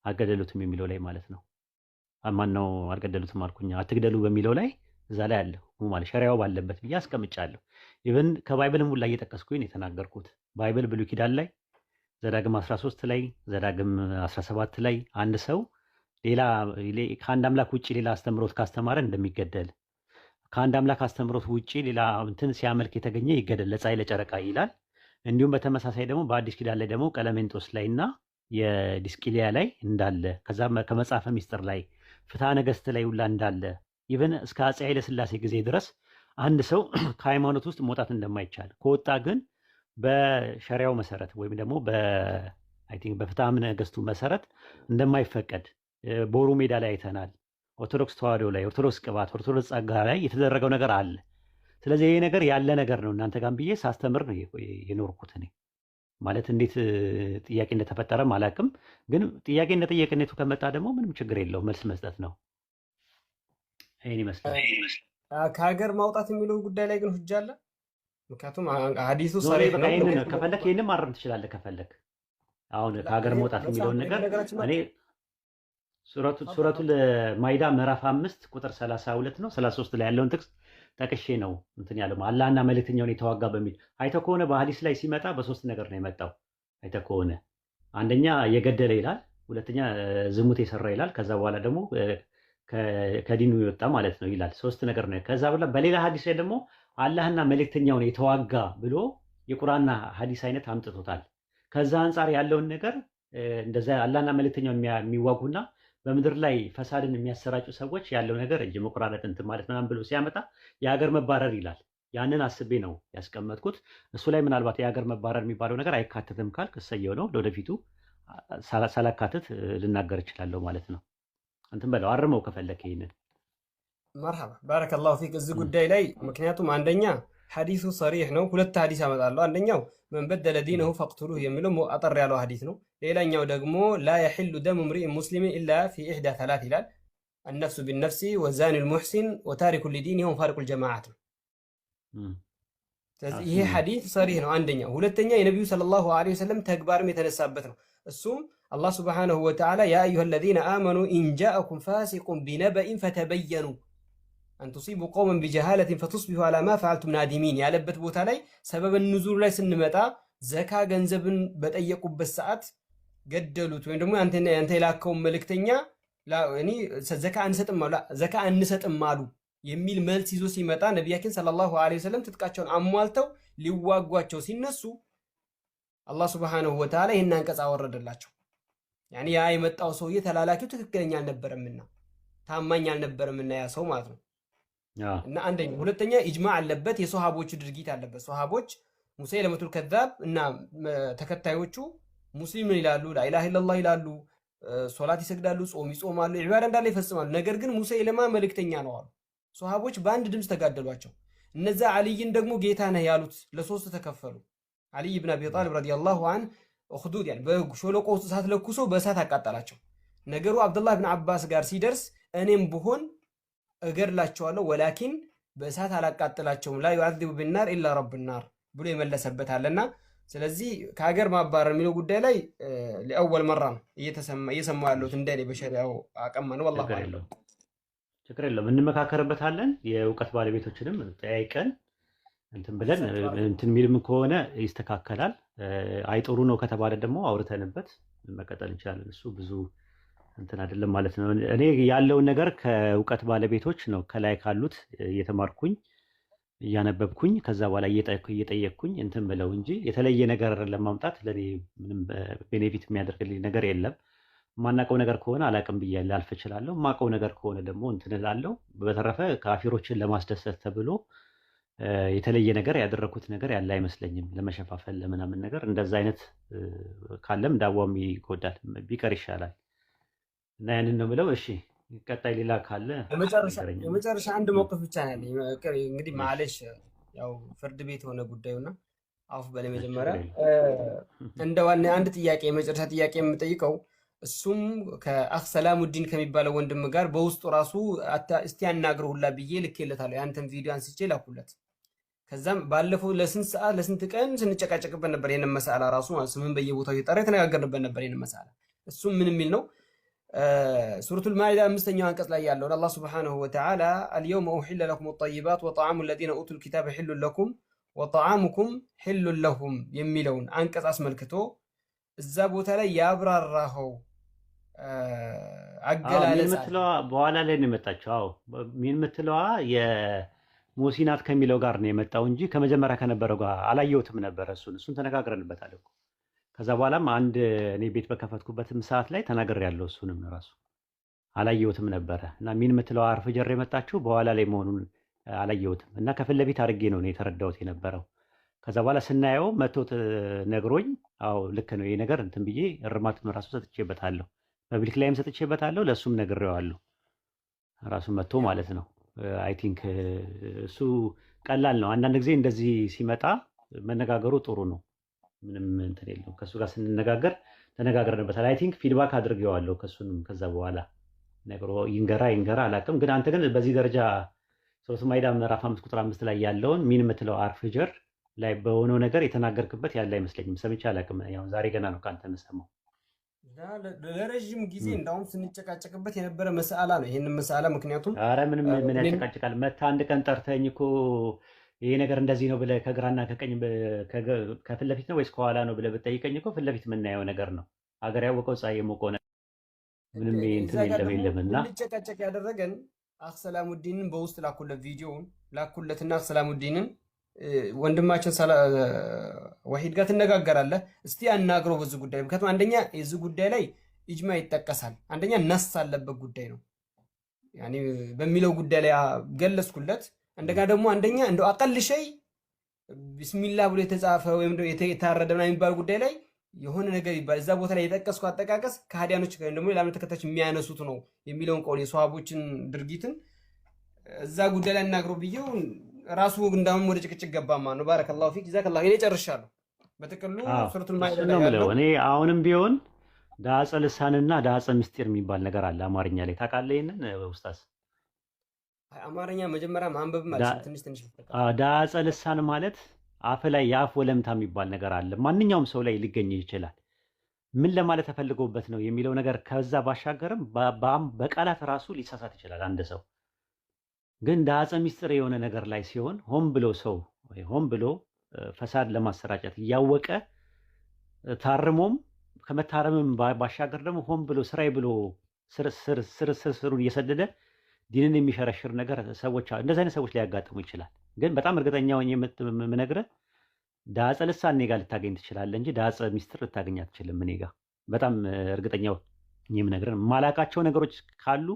Speaker 1: አልገደሉትም የሚለው ላይ ማለት ነው። ማን ነው አልገደሉትም አልኩኝ፣ አትግደሉ በሚለው ላይ እዛ ላይ አለ ሁክሙ ማለት ሸሪያው ባለበት ብዬ አስቀምጫለሁ። ኢቭን ከባይብልም ሁላ እየጠቀስኩኝ የተናገርኩት ባይብል ብሉይ ኪዳን ላይ ዘዳግም 13 ላይ ዘዳግም 17 ላይ አንድ ሰው ሌላ ከአንድ አምላክ ውጪ ሌላ አስተምሮት ካስተማረ እንደሚገደል፣ ከአንድ አምላክ አስተምሮት ውጪ ሌላ እንትን ሲያመልክ የተገኘ ይገደል ለፀሐይ ለጨረቃ ይላል። እንዲሁም በተመሳሳይ ደግሞ በአዲስ ኪዳን ላይ ደግሞ ቀለሜንጦስ ላይ እና የዲስቂሊያ ላይ እንዳለ ከዛ ከመጽሐፈ ሚስጥር ላይ ፍትሐ ነገሥት ላይ ሁላ እንዳለ ኢቨን እስከ አፄ ኃይለ ሥላሴ ጊዜ ድረስ አንድ ሰው ከሃይማኖት ውስጥ መውጣት እንደማይቻል ከወጣ ግን በሸሪያው መሰረት ወይም ደግሞ በፍትሐ ነገሥቱ መሰረት እንደማይፈቀድ ቦሩ ሜዳ ላይ አይተናል። ኦርቶዶክስ ተዋህዶ ላይ ኦርቶዶክስ ቅባት ኦርቶዶክስ ጸጋ ላይ የተደረገው ነገር አለ። ስለዚህ ይሄ ነገር ያለ ነገር ነው። እናንተ ጋር ብዬ ሳስተምር ነው የኖርኩት እኔ ማለት እንዴት ጥያቄ እንደተፈጠረም አላውቅም። ግን ጥያቄ እንደጠየቅነቱ ከመጣ ደግሞ ምንም ችግር የለው መልስ መስጠት ነው። ይሄን ይመስላል።
Speaker 2: ከሀገር ማውጣት የሚለው ጉዳይ ላይ ግን ሁጃ አለ። ምክንያቱም ሐዲሱ ሰሪህ ነው።
Speaker 1: ከፈለክ ይሄንን ማረም ትችላለህ። ከፈለክ አሁን ከሀገር መውጣት የሚለውን ነገር እኔ ሱረቱል ማይዳ ምዕራፍ 5 ቁጥር 32 ነው 33 ላይ ያለውን ጥቅስ ጠቅሼ ነው እንትን ያለው አላህና መልእክተኛውን የተዋጋ በሚል አይተህ ከሆነ በሐዲስ ላይ ሲመጣ በሶስት ነገር ነው የመጣው። አይተህ ከሆነ አንደኛ የገደለ ይላል፣ ሁለተኛ ዝሙት የሰራ ይላል፣ ከዛ በኋላ ደግሞ ከዲኑ የወጣ ማለት ነው ይላል። ሶስት ነገር ነው። ከዛ በሌላ ሐዲስ ላይ ደግሞ አላህና መልእክተኛውን የተዋጋ ብሎ የቁርአንና ሐዲስ አይነት አምጥቶታል። ከዛ አንጻር ያለውን ነገር እንደዛ አላህና መልእክተኛውን የሚዋጉና በምድር ላይ ፈሳድን የሚያሰራጩ ሰዎች ያለው ነገር እጅ መቆራረጥ እንትን ማለት ምናምን ብሎ ሲያመጣ የሀገር መባረር ይላል። ያንን አስቤ ነው ያስቀመጥኩት። እሱ ላይ ምናልባት የሀገር መባረር የሚባለው ነገር አይካተትም ካልክ እሰየው ነው። ለወደፊቱ ሳላካትት ልናገር እችላለሁ ማለት ነው። እንትን በለው አርመው ከፈለክ ይሄንን
Speaker 2: መርሐባ ባረከላሁ ፊክ። እዚህ ጉዳይ ላይ ምክንያቱም አንደኛ ሐዲሱ ሰሪህ ነው። ሁለት ሐዲስ አመጣለሁ። አንደኛው መን በደለ ዲነሁ ፈቅቱሉህ የሚለው አጠር ያለው ሐዲስ ነው። ሌላኛው ደግሞ ላ የሕሉ ደሙ ምሪእ ሙስሊሚን ኢላ ፊ ኢሕዳ ተላት ይላል። አነፍሱ ቢነፍሲ ወዛኒ ልሙሕሲን ወታሪኩ ሊዲኒሂ ወፋሪቁል ጀማዓት ነው። ስለዚህ ይሄ ሐዲስ ሰሪህ ነው አንደኛው። ሁለተኛ የነቢዩ ሰለላሁ ዐለይሂ ወሰለም ተግባርም የተነሳበት ነው። እሱም አላህ ሱብሓነሁ ወተዓላ ያ አዩሃ አለዚነ አመኑ ኢን ጃአኩም ፋሲቁን ቢነበኢን ፈተበየኑ አንቱሲቡ ቀውመን ቢጀሃለትን ፈቱስቢሑ ዐላ ማ ፈዐልቱም ናዲሚን ያለበት ቦታ ላይ ሰበበ ኑዙል ላይ ስንመጣ ዘካ ገንዘብን በጠየቁበት ሰዓት ገደሉት ወይም ደግሞ አንተ የላከውን መልእክተኛ ዘካ አንሰጥም አሉ የሚል መልስ ይዞ ሲመጣ ነቢያችን ሰለላሁ ዐለይሂ ወሰለም ትጥቃቸውን አሟልተው ሊዋጓቸው ሲነሱ አላህ ሱብሓነሁ ወተዓላ ይህን አንቀጽ አወረደላቸው። ያኔ ያ የመጣው ሰውዬ ተላላኪው ትክክለኛ አልነበረምና ታማኝ አልነበረምና ያ ሰው ማለት ነው። እና አንደኛ፣ ሁለተኛ ኢጅማዕ አለበት፣ የሶሃቦቹ ድርጊት አለበት። ሶሃቦች ሙሰይለመቱል ከዛብ እና ተከታዮቹ ሙስሊምን ይላሉ፣ ላኢላሃ ኢለላህ ይላሉ፣ ሶላት ይሰግዳሉ፣ ጾም ይጾማሉ፣ ዒባዳ እንዳለ ይፈጽማሉ። ነገር ግን ሙሰይለማ መልእክተኛ ነው አሉ። ሶሃቦች በአንድ ድምፅ ተጋደሏቸው። እነዛ አልይን ደግሞ ጌታ ነህ ያሉት ለሶስት ተከፈሉ። አልይ ብን አቢ ጣሊብ ረዲየላሁ ዐንሁ ኡኽዱድ ያን በሾለቆ ውስጥ እሳት ለኩሶ በእሳት አቃጠላቸው። ነገሩ አብዱላህ ብን አባስ ጋር ሲደርስ እኔም ብሆን እገድላቸዋለሁ ወላኪን በእሳት አላቃጥላቸውም ላ ዩዐዚቡ ቢናር ኢላ ረብ ናር ብሎ የመለሰበት አለና ስለዚህ ከሀገር ማባረር የሚለው ጉዳይ ላይ ለአወል መራ ነው እየሰማሁ ያለሁት እንደኔ በሸሪዓው አቀማ ነው። ወላሂ
Speaker 1: ችግር የለውም እንመካከርበታለን። የእውቀት ባለቤቶችንም ጠያይቀን እንትን ብለን እንትን የሚልም ከሆነ ይስተካከላል። አይጥሩ ነው ከተባለ ደግሞ አውርተንበት መቀጠል እንችላለን። እሱ ብዙ እንትን አይደለም ማለት ነው። እኔ ያለውን ነገር ከእውቀት ባለቤቶች ነው ከላይ ካሉት እየተማርኩኝ እያነበብኩኝ ከዛ በኋላ እየጠየቅኩኝ እንትን ብለው እንጂ የተለየ ነገር ለማምጣት ለኔ ምንም ቤኔፊት የሚያደርግልኝ ነገር የለም። የማናውቀው ነገር ከሆነ አላቅም ብዬ ላልፍ እችላለሁ። የማውቀው ነገር ከሆነ ደግሞ እንትን እላለሁ። በተረፈ ካፊሮችን ለማስደሰት ተብሎ የተለየ ነገር ያደረኩት ነገር ያለ አይመስለኝም። ለመሸፋፈል ለምናምን ነገር እንደዛ አይነት ካለም ዳዋም ይጎዳል፣ ቢቀር ይሻላል እና ያንን ነው ብለው። እሺ ቀጣይ ሌላ ካለ
Speaker 2: የመጨረሻ አንድ መውቀፍ ብቻ ነው ያለኝ። እንግዲህ ማለሽ ያው ፍርድ ቤት የሆነ ጉዳዩና አፍ በለ መጀመሪያ እንደ ዋና አንድ ጥያቄ የመጨረሻ ጥያቄ የምጠይቀው እሱም ከአኽ ሰላሙዲን ከሚባለው ወንድም ጋር በውስጡ ራሱ እስቲ ያናግረው ሁላ ብዬ ልኬለታለሁ። ያንተን ቪዲዮ አንስቼ ላኩለት። ከዛም ባለፈው ለስንት ሰዓት ለስንት ቀን ስንጨቃጨቅበት ነበር። የነመ መሳላ ራሱ ስምን በየቦታው እየጠራ የተነጋገርንበት ነበር። የነመ መሳላ እሱም ምን የሚል ነው? ሱረቱል ማኢዳ 5ኛው አንቀጽ ላይ ያለው አላህ ሱብሓነሁ ወተዓላ አልየውመ ኡሒለ ለኩም አጠይባት ወጠዓሙ ለዚነ ኡቱል ኪታበ ሒሉን ለኩም ወጠዓሙኩም ሒሉን ለሁም የሚለውን አንቀጽ አስመልክቶ እዛ ቦታ ላይ ያብራራኸው አገላለጽ
Speaker 1: የምትለዋ በኋላ ላይ ነው የመጣችው። አዎ ምን የምትለዋ የሙሲናት ከሚለው ጋር ነው የመጣው እንጂ ከመጀመሪያ ከነበረው ጋር አላየሁትም ነበር። እሱን ተነጋግረንበታል እኮ። ከዛ በኋላም አንድ እኔ ቤት በከፈትኩበትም ሰዓት ላይ ተናግሬያለሁ። እሱንም ራሱ አላየሁትም ነበረ እና ምን የምትለዋ አርፍ ጀር የመጣችው በኋላ ላይ መሆኑን አላየሁትም እና ከፊት ለፊት አድርጌ ነው የተረዳሁት የነበረው። ከዛ በኋላ ስናየው መጥቶት ነግሮኝ አዎ ልክ ነው ይሄ ነገር እንትን ብዬ እርማትም ራሱ ሰጥቼበታለሁ፣ ፐብሊክ ላይም ሰጥቼበታለሁ፣ ለሱም ነግሬዋለሁ ራሱ መጥቶ ማለት ነው። አይ ቲንክ እሱ ቀላል ነው። አንዳንድ ጊዜ እንደዚህ ሲመጣ መነጋገሩ ጥሩ ነው። ምንም እንትን የለውም። ከሱ ጋር ስንነጋገር ተነጋግረንበታል። አይ ቲንክ ፊድባክ አድርጌዋለሁ ከሱንም። ከዛ በኋላ ነግሮ ይንገራ አላውቅም። ግን አንተ ግን በዚህ ደረጃ ሱረቱል ማኢዳ ምዕራፍ 5 ቁጥር 5 ላይ ያለውን ምን የምትለው አርፍ ጀር ላይ በሆነው ነገር የተናገርክበት ያለ አይመስለኝም። ሰምቼ አላውቅም። ያው ዛሬ ገና ነው ካንተ የምሰማው።
Speaker 2: ለረጅም ጊዜ እንዳውም ስንጨቃጨቅበት የነበረ መስአላ ነው። ይሄንን መስአላ ምክንያቱም
Speaker 1: ኧረ ምን ያጨቃጭቃል? መታ አንድ ቀን ጠርተኝ እኮ ይሄ ነገር እንደዚህ ነው ብለህ ከግራና ከቀኝ ከፊት ለፊት ነው ወይስ ከኋላ ነው ብለህ ብትጠይቀኝ እኮ ፊት ለፊት የምናየው ነገር ነው። ሀገር ያወቀው ፀሐይ የሞቀው ምንም እንትን የለምና
Speaker 2: እንድንጨቃጨቅ ያደረገን አኽ ሰላሙዲንን በውስጥ ላኩለት፣ ቪዲዮውን ላኩለትና አኽ ሰላሙዲንን ወንድማችን ወሂድ ጋር ትነጋገራለህ፣ እስቲ አናግረው በዚህ ጉዳይ። ምክንያቱም አንደኛ የዚህ ጉዳይ ላይ ኢጅማ ይጠቀሳል፣ አንደኛ ነስ አለበት ጉዳይ ነው ያኔ በሚለው ጉዳይ ላይ ገለጽኩለት። እንደገና ደግሞ አንደኛ እንደው አቀል ሸይ ቢስሚላህ ብሎ የተጻፈ ወይም የታረደ ምናምን የሚባል ጉዳይ ላይ የሆነ ነገር ይባል እዛ ቦታ ላይ የጠቀስኩ አጠቃቀስ ከሃዲያኖች ወይም ደግሞ የእስልምና ተከታዮች የሚያነሱት ነው የሚለውን ቀውል የሷሃቦችን ድርጊትን እዛ ጉዳይ ላይ እናግረው ብዬው ራሱ እንዳውም ወደ ጭቅጭቅ ገባማ ነው። ባረከላሁ ፊክ ጀዛከላሁ። እኔ ጨርሻለሁ። በጥቅሉ ሱረቱል ማኢዳ ላይ ያለው
Speaker 1: እኔ አሁንም ቢሆን ዳጸ ልሳንና ዳጸ ምስጢር የሚባል ነገር አለ አማርኛ ላይ ታውቃለህ? ይሄንን ኡስታዝ
Speaker 2: አማርኛ መጀመሪያ ማንበብ ማለት ትንሽ
Speaker 1: ዳጸ ልሳን ማለት አፍ ላይ የአፍ ወለምታ የሚባል ነገር አለ። ማንኛውም ሰው ላይ ሊገኝ ይችላል። ምን ለማለት ተፈልጎበት ነው የሚለው ነገር ከዛ ባሻገርም በቃላት ራሱ ሊሳሳት ይችላል አንድ ሰው ግን ዳጸ ሚስጥር የሆነ ነገር ላይ ሲሆን ሆን ብሎ ሰው ወይ ሆን ብሎ ፈሳድ ለማሰራጨት እያወቀ ታርሞም ከመታረምም ባሻገር ደግሞ ሆን ብሎ ስራይ ብሎ ስሩን እየሰደደ ዲንን የሚሸረሽር ነገር ሰዎች እንደዚህ አይነት ሰዎች ሊያጋጥሙ ይችላል። ግን በጣም እርግጠኛ ሆኜ የምነግርህ ዳጸ ልሳን እኔ ጋር ልታገኝ ትችላለህ እንጂ ዳጸ ሚስጥር ልታገኝ አትችልም። እኔ ጋር በጣም እርግጠኛ ሆኜ የምነግርህ ማላቃቸው ነገሮች ካሉ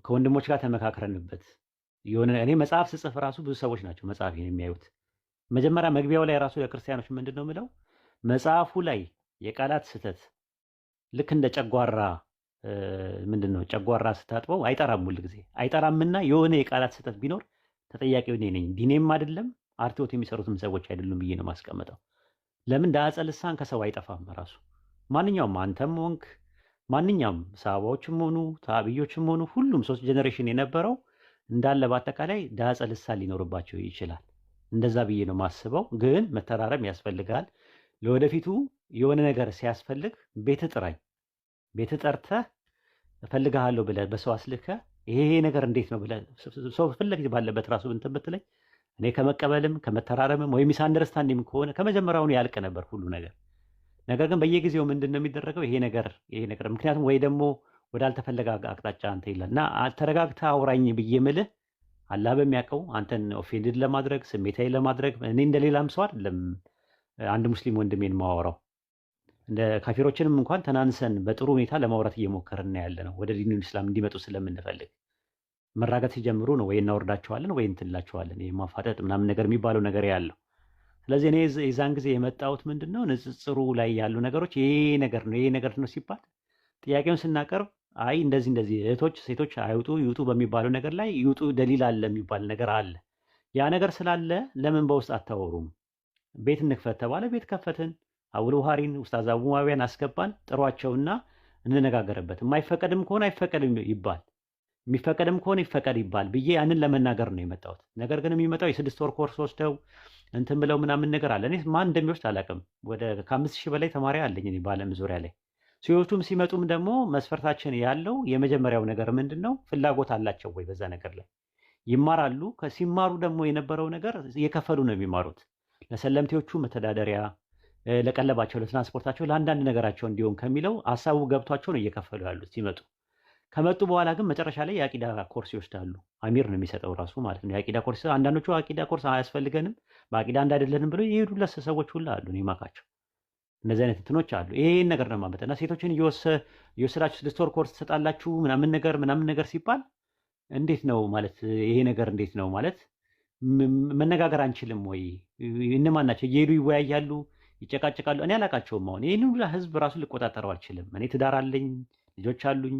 Speaker 1: ከወንድሞች ጋር ተመካክረንበት የሆነ እኔ መጽሐፍ ስጽፍ ራሱ ብዙ ሰዎች ናቸው መጽሐፍ የሚያዩት። መጀመሪያ መግቢያው ላይ ራሱ ለክርስቲያኖች ምንድን ነው የምለው መጽሐፉ ላይ የቃላት ስህተት ልክ እንደ ጨጓራ ምንድን ነው ጨጓራ ስታጥበው አይጠራም፣ ሁል ጊዜ አይጠራምና የሆነ የቃላት ስህተት ቢኖር ተጠያቂው እኔ ነኝ። ዲኔም አይደለም አርቲዎት የሚሰሩትም ሰዎች አይደሉም ብዬ ነው ማስቀመጠው። ለምን ዳጸ ልሳን ከሰው አይጠፋም። ራሱ ማንኛውም አንተም ወንክ ማንኛውም ሰሃባዎችም ሆኑ ታቢዮችም ሆኑ ሁሉም 3 ጄኔሬሽን የነበረው እንዳለ በአጠቃላይ ዳጸ ልሳን ሊኖርባቸው ይችላል። እንደዛ ብዬ ነው ማስበው። ግን መተራረም ያስፈልጋል። ለወደፊቱ የሆነ ነገር ሲያስፈልግ ቤት ጥራኝ፣ ቤት ጠርተህ እፈልግሃለሁ ብለህ በሰው አስልከህ ይሄ ነገር እንዴት ነው ብለህ ሰው ፍለግ ባለበት ራሱ እንትን ብትለኝ እኔ ከመቀበልም ከመተራረምም ወይ ሚስ አንደርስታንዲንግ ከሆነ ከመጀመሪያውኑ ያልቅ ነበር ሁሉ ነገር። ነገር ግን በየጊዜው ምንድን ነው የሚደረገው ይሄ ነገር ምክንያቱም ወይ ደግሞ ወዳልተፈለገ አቅጣጫ አንተ ይላል እና ተረጋግተህ አውራኝ ብዬ ምልህ አላህ በሚያውቀው አንተን ኦፌንድድ ለማድረግ ስሜታዊ ለማድረግ እኔ እንደሌላም ሰው አይደለም አንድ ሙስሊም ወንድሜን ማወራው እንደ ካፊሮችንም እንኳን ተናንሰን በጥሩ ሁኔታ ለማውራት እየሞከርን ያለ ነው። ወደ ዲኑ ኢስላም እንዲመጡ ስለምንፈልግ መራገጥ ሲጀምሩ ነው ወይ እናወርዳቸዋለን ወይ እንትላቸዋለን። ይሄ ማፋጠጥ ምናምን ነገር የሚባለው ነገር ያለው። ስለዚህ እኔ የዛን ጊዜ የመጣሁት ምንድነው ንጽጽሩ ላይ ያሉ ነገሮች ይሄ ነገር ነው ሲባል ጥያቄውን ስናቀርብ አይ እንደዚህ እህቶች ሴቶች አይውጡ ይውጡ በሚባለው ነገር ላይ ይውጡ ደሊል አለ የሚባል ነገር አለ። ያ ነገር ስላለ ለምን በውስጥ አታወሩም? ቤት እንክፈት ተባለ፣ ቤት ከፈትን። አቡል ቡኻሪን ኡስታዝ አቡ ሙአዊያን አስገባን። ጥሯቸውና እንነጋገርበት። የማይፈቀድም ከሆነ አይፈቀድም ይባል፣ የሚፈቀድም ከሆነ ይፈቀድ ይባል ብዬ ያንን ለመናገር ነው የመጣሁት። ነገር ግን የሚመጣው የ6 ወር ኮርስ ወስደው እንትን ብለው ምናምን ነገር አለ። እኔ ማን እንደሚወስድ አላውቅም። ወደ ከ5000 በላይ ተማሪ አለኝ እኔ በዓለም ዙሪያ ላይ። ሲወጡም ሲመጡም ደግሞ መስፈርታችን ያለው የመጀመሪያው ነገር ምንድነው ፍላጎት አላቸው ወይ በዛ ነገር ላይ ይማራሉ። ሲማሩ ደግሞ የነበረው ነገር እየከፈሉ ነው የሚማሩት። ለሰለምቴዎቹ መተዳደሪያ፣ ለቀለባቸው፣ ለትራንስፖርታቸው፣ ለአንዳንድ ነገራቸው እንዲሆን ከሚለው ሀሳቡ ገብቷቸው ነው እየከፈሉ ያሉት። ሲመጡ ከመጡ በኋላ ግን መጨረሻ ላይ የአቂዳ ኮርስ ይወስዳሉ። አሚር ነው የሚሰጠው ራሱ ማለት ነው የአቂዳ ኮርስ። አንዳንዶቹ አቂዳ ኮርስ አያስፈልገንም በአቂዳ እንዳይደለንም ብለው የሄዱለት ሰዎች ሁሉ አሉ። እኔ የማውቃቸው እነዚህ አይነት እንትኖች አሉ። ይሄን ነገር ነው ማለት እና ሴቶችን እየወሰዳችሁ 6 ወር ኮርስ ትሰጣላችሁ ምናምን ነገር ሲባል እንዴት ነው ማለት ይሄ ነገር እንዴት ነው ማለት መነጋገር አንችልም ወይ? እነማን ናቸው? እየሄዱ ይወያያሉ፣ ይጨቃጨቃሉ። እኔ አላውቃቸውም። አሁን ይህን ሁሉ ህዝብ ራሱ ልቆጣጠረው አልችልም። እኔ ትዳር አለኝ፣ ልጆች አሉኝ፣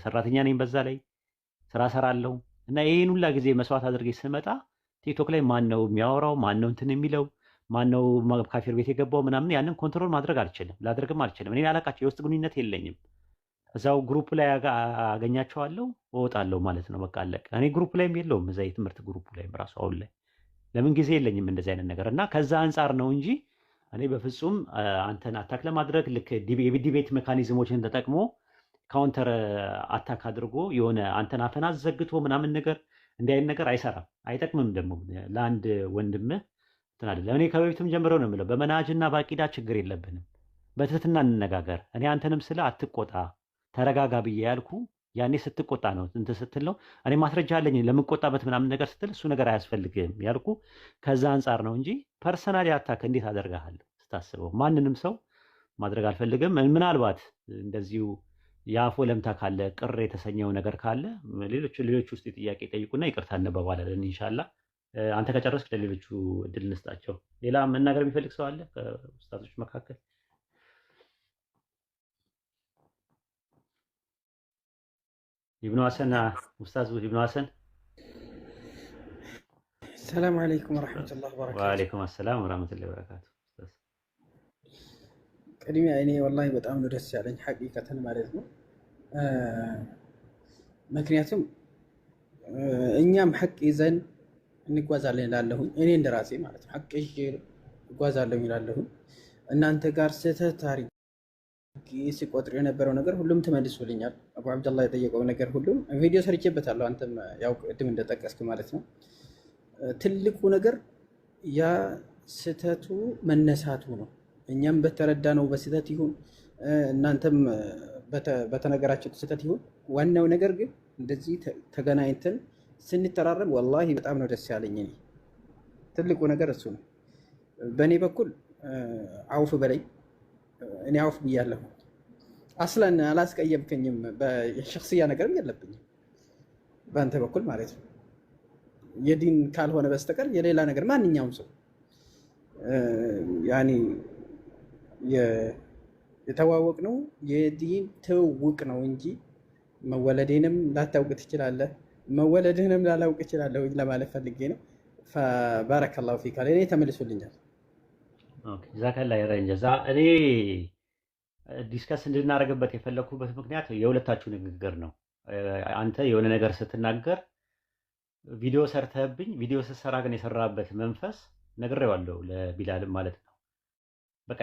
Speaker 1: ሰራተኛ ነኝ፣ በዛ ላይ ስራ ሰራለሁ እና ይህን ሁላ ጊዜ መስዋዕት አድርጌ ስመጣ ቲክቶክ ላይ ማን ነው የሚያወራው? ማን ነው እንትን የሚለው? ማን ነው ካፊር ቤት የገባው ምናምን? ያንን ኮንትሮል ማድረግ አልችልም፣ ላደርግም አልችልም። እኔ አላውቃቸው፣ የውስጥ ግንኙነት የለኝም። እዛው ግሩፕ ላይ አገኛቸዋለሁ፣ እወጣለሁ ማለት ነው። በቃ አለቀ። እኔ ግሩፕ ላይም የለውም እዛ የትምህርት ግሩፕ ላይም ራሱ አሁን ላይ ለምን ጊዜ የለኝም እንደዚህ አይነት ነገር እና ከዛ አንጻር ነው እንጂ እኔ በፍጹም አንተን አታክ ለማድረግ ልክ የዲቤት ሜካኒዝሞችን ተጠቅሞ ካውንተር አታክ አድርጎ የሆነ አንተን አፈና ዘግቶ ምናምን ነገር እንዲህ አይነት ነገር አይሰራም፣ አይጠቅምም። ደግሞ ለአንድ ወንድምህ እንትን አይደለም። እኔ ከበፊትም ጀምረው ነው የምለው በመናጅና በአቂዳ ችግር የለብንም፣ በትህትና እንነጋገር። እኔ አንተንም ስለ አትቆጣ ተረጋጋ ብዬ ያልኩ ያኔ ስትቆጣ ነው እንትን ስትል ነው እኔ ማስረጃ አለኝ ለምቆጣበት ምናምን ነገር ስትል እሱ ነገር አያስፈልግም ያልኩ ከዛ አንጻር ነው እንጂ ፐርሰናሊ አታክ እንዴት አደርጋለሁ ስታስበው ማንንም ሰው ማድረግ አልፈልግም። ምናልባት እንደዚሁ የአፎ ለምታ ካለ ቅር የተሰኘው ነገር ካለ ሌሎች ውስጥ ጥያቄ ጠይቁና ይቅርታ እንበባለን ኢንሻአላህ። አንተ ከጨረስክ ለሌሎቹ እድል እንስጣቸው። ሌላ መናገር የሚፈልግ ሰው አለ ከኡስታዞች መካከል? ኢብኑ ሐሰን ኡስታዝ ኢብኑ ሐሰን።
Speaker 3: ሰላም አለይኩም ወራህመቱላሂ ወበረካቱ።
Speaker 1: ወአለይኩም ሰላም ወራህመቱላሂ ወበረካቱ። ኡስታዝ
Speaker 3: ቅድሚያ እኔ ወላሂ በጣም ነው ደስ ያለኝ ሐቂቀተን ማለት ነው። ምክንያቱም እኛም ሐቅ ይዘን እንጓዛለን እላለሁኝ። እኔ እንደራሴ ማለት ነው ሐቅ ይዤ እጓዛለሁ እላለሁኝ። እናንተ ጋር ስህተት ታሪክ ሲቆጥር የነበረው ነገር ሁሉም ተመልሶልኛል። አቡ አብደላህ የጠየቀው ነገር ሁሉም ቪዲዮ ሰርቼበታለሁ። አንተም ያው ቅድም እንደጠቀስክ ማለት ነው። ትልቁ ነገር ያ ስህተቱ መነሳቱ ነው። እኛም በተረዳነው በስህተት ይሁን እናንተም በተነገራችሁ ስህተት ይሁን፣ ዋናው ነገር ግን እንደዚህ ተገናኝተን ስንተራረም ወላሂ በጣም ነው ደስ ያለኝ። እኔ ትልቁ ነገር እሱ ነው። በእኔ በኩል አውፍ በለኝ፣ እኔ አውፍ ብያለሁ። አስለን አላስቀየምከኝም፣ በሸክስያ ነገርም የለብኝም በአንተ በኩል ማለት ነው። የዲን ካልሆነ በስተቀር የሌላ ነገር ማንኛውም ሰው ያኒ የተዋወቅ ነው የዲን ትውውቅ ነው እንጂ መወለዴንም ላታውቅ ትችላለህ፣ መወለድህንም ላላውቅ እችላለሁ ለማለት ፈልጌ ነው። ባረከላሁ ፊክ አለ። እኔ ተመልሶልኛል።
Speaker 1: ኦኬ ጀዛከላ ይረን ጀዛ። እኔ ዲስከስ እንድናደርግበት የፈለኩበት ምክንያት የሁለታችሁ ንግግር ነው። አንተ የሆነ ነገር ስትናገር ቪዲዮ ሰርተህብኝ፣ ቪዲዮ ስትሰራ ግን የሰራበት መንፈስ ነግሬዋለሁ ለቢላልም ማለት ነው። በቃ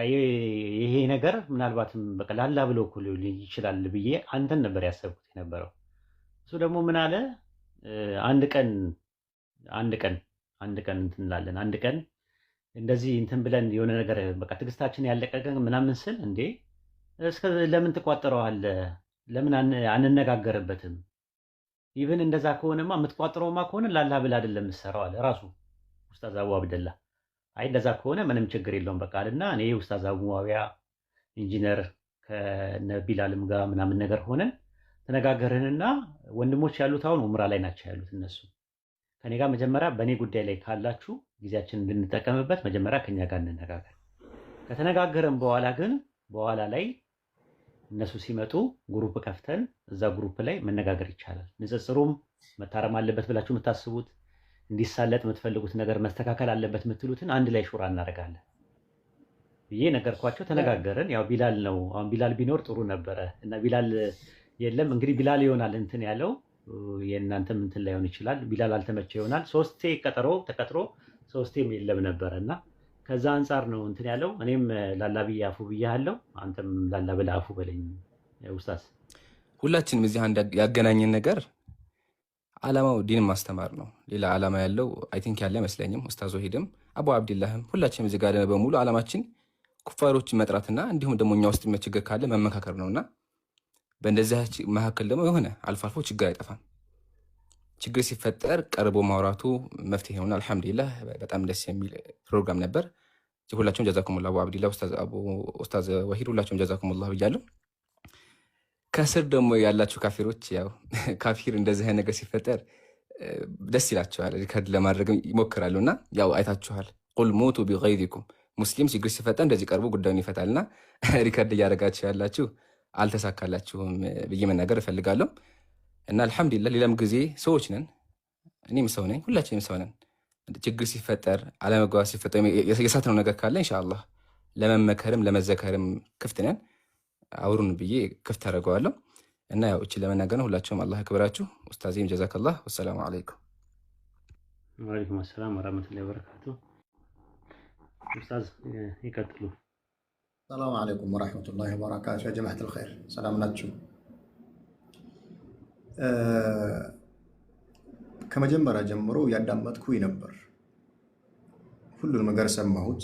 Speaker 1: ይሄ ነገር ምናልባትም በቃ ላላ ብሎ እኮ ሊሆን ይችላል ብዬ አንተን ነበር ያሰብኩት የነበረው። እሱ ደግሞ ምን አለ አንድ ቀን እንትን እንላለን፣ አንድ ቀን እንደዚህ እንትን ብለን የሆነ ነገር በቃ ትዕግስታችን ያለቀቀን ምናምን ስል እንዴ እስከ ለምን ትቋጥረዋለህ? ለምን አንነጋገርበትም? ኢቭን እንደዛ ከሆነማ የምትቋጥረውማ ከሆነ ላላ ብላ አይደለም የምትሰራው አለ ራሱ ኡስታዝ አቡ አብደላ። አይ እንደዛ ከሆነ ምንም ችግር የለውም በቃ አለና እኔ ኡስታዝ አቡ ሙአዊያ ኢንጂነር ከነቢላልም ጋር ምናምን ነገር ሆነን ተነጋገርንና ወንድሞች ያሉት አሁን ኡምራ ላይ ናቸው ያሉት እነሱ ከኔ ጋር መጀመሪያ በእኔ ጉዳይ ላይ ካላችሁ ጊዜያችንን እንድንጠቀምበት መጀመሪያ ከኛ ጋር እንነጋገር። ከተነጋገርን በኋላ ግን በኋላ ላይ እነሱ ሲመጡ ግሩፕ ከፍተን እዛ ግሩፕ ላይ መነጋገር ይቻላል። ንጽጽሩም መታረም አለበት ብላችሁ የምታስቡት እንዲሳለጥ የምትፈልጉት ነገር መስተካከል አለበት የምትሉትን አንድ ላይ ሹራ እናደርጋለን ብዬ ነገርኳቸው። ተነጋገርን። ያው ቢላል ነው አሁን ቢላል ቢኖር ጥሩ ነበረ እና ቢላል የለም። እንግዲህ ቢላል ይሆናል እንትን ያለው የእናንተም እንትን ላይሆን ይችላል። ቢላል አልተመቸ ይሆናል። ሶስቴ ተቀጥሮ ሶስቴም የለም ነበረ እና ከዛ አንጻር ነው እንትን ያለው። እኔም ላላ ብዬ አፉ ብያለሁ፣ አንተም ላላ ብለህ አፉ በለኝ ኡስታዝ።
Speaker 4: ሁላችንም እዚህ አንድ ያገናኘን ነገር ዓላማው ዲን ማስተማር ነው። ሌላ ዓላማ ያለው አይ ቲንክ ያለ አይመስለኝም። ኡስታዝ ወሂድም አቡ አብዱላህም ሁላችንም እዚህ ጋር በሙሉ ዓላማችን ኩፋሮችን መጥራትና እንዲሁም ደግሞ እኛ ውስጥ ችግር ካለ መመካከር ነውና በእንደዚህ መካከል ደግሞ የሆነ አልፎ አልፎ ችግር አይጠፋም። ችግር ሲፈጠር ቀርቦ ማውራቱ መፍትሄ ነውና አልሐምዱሊላህ በጣም ደስ የሚል ፕሮግራም ነበር። ሁላችሁም ጀዛኩሙላህ አቡ አብዱላህ ኡስታዝ ወሂድ ሁላችሁም ጀዛኩሙላህ ብያለሁ። ከስር ደግሞ ያላችሁ ካፊሮች ያው ካፊር እንደዚህ ነገር ሲፈጠር ደስ ይላቸዋል፣ ሪከርድ ለማድረግ ይሞክራሉና ያው አይታችኋል። ቁል ሙቱ ቢገይዚኩም ሙስሊም ችግር ሲፈጠር እንደዚህ ቀርቦ ጉዳዩን ይፈታልና ሪከርድ እያደረጋችሁ ያላችሁ አልተሳካላችሁም ብዬ መናገር እፈልጋለሁ። እና አልሐምዱሊላህ ሌላም ጊዜ ሰዎች ነን፣ እኔም ሰው ነኝ፣ ሁላችንም ሰው ነን። ችግር ሲፈጠር አለመግባባት ሲፈጠር የሳትነው ነገር ካለ ኢንሻአላህ ለመመከርም ለመዘከርም ክፍት ነን። አውሩን ብዬ ክፍት አደርገዋለሁ። እና ያው እቺ ለመናገር ነው። ሁላችሁም አላህ ያክብራችሁ። ኡስታዚም ጀዛከላህ። ወሰላሙ አለይኩም።
Speaker 1: ወአለይኩም ሰላም ወራህመቱላሂ ወበረካቱ። ኡስታዝ ይቀጥሉ።
Speaker 5: ሰላም አለይኩም ወራህመቱላሂ ወበረካቱ። ያ ጀማዓተል ኸይር ሰላም ናችሁ? ከመጀመሪያ ጀምሮ ያዳመጥኩኝ ነበር። ሁሉንም ነገር ሰማሁት።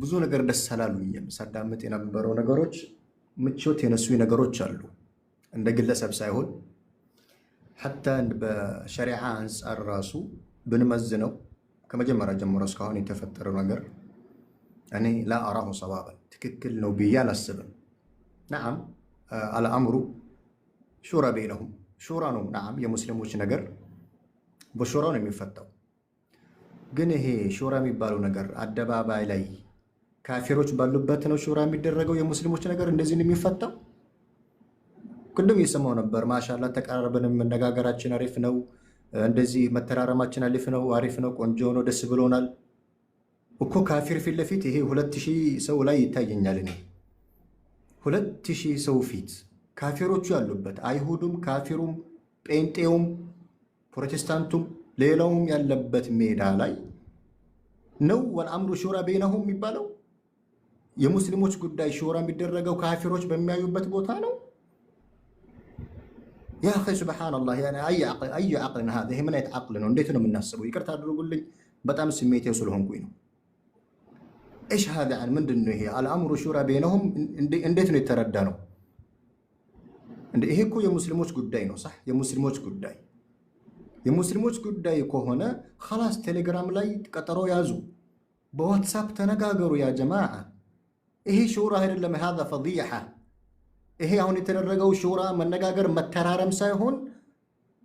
Speaker 5: ብዙ ነገር ደስ አላሉኝም። ሳዳምጥ የነበረው ነገሮች ምቾት የነሱ ነገሮች አሉ፣ እንደ ግለሰብ ሳይሆን ሐታ በሸሪዓ አንጻር ራሱ ብንመዝነው ከመጀመሪያ ጀምሮ እስካሁን የተፈጠረው ነገር እኔ ላ አራሁ ሰዋበን ትክክል ነው ብዬ አላስብም። ነዓም አልአምሩ ሹራ በይነሁም ሹራ ነው። ነዓም የሙስሊሞች ነገር በሹራ ነው የሚፈታው። ግን ይሄ ሹራ የሚባለው ነገር አደባባይ ላይ ካፊሮች ባሉበት ነው ሹራ የሚደረገው። የሙስሊሞች ነገር እንደዚህ ነው የሚፈታው። ቅድም እየሰማሁ ነበር። ማሻአላህ ተቀራርበን መነጋገራችን አሪፍ ነው፣ እንደዚህ መተራረማችን አሪፍ ነው፣ ቆንጆ ነው፣ ደስ ብሎናል እኮ። ካፊር ፊት ለፊት ይሄ 2000 ሰው ላይ ይታየኛል። እኔ 2000 ሰው ፊት ካፊሮቹ ያሉበት አይሁዱም፣ ካፊሩም፣ ጴንጤውም፣ ፕሮቴስታንቱም ሌላውም ያለበት ሜዳ ላይ ነው ወልአምሩ ሹራ በይነሁም የሚባለው። የሙስሊሞች ጉዳይ ሹራ የሚደረገው ካፊሮች በሚያዩበት ቦታ ነው። ያ አኺ ሱብሃንአላህ ያኔ አይ አቅል ነው هذا ይሄ ምን አይነት አቅል ነው? እንዴት ነው የምናስበው? ይቅርታ አድርጉልኝ በጣም ስሜቴው ስለሆንኩኝ ነው። ايش هذا عن ምንድን ነው ይሄ አልአምሩ ሹራ በይነሁም እንዴት ነው የተረዳ ነው? እንዴ ይሄ እኮ የሙስሊሞች ጉዳይ ነው። صح የሙስሊሞች ጉዳይ ከሆነ خلاص ቴሌግራም ላይ ቀጠሮ ያዙ፣ በዋትስአፕ ተነጋገሩ። ያ ጀማዓ ይሄ ሹራ አይደለም። هذا فضيحة። ይሄ አሁን የተደረገው ሹራ መነጋገር መተራረም ሳይሆን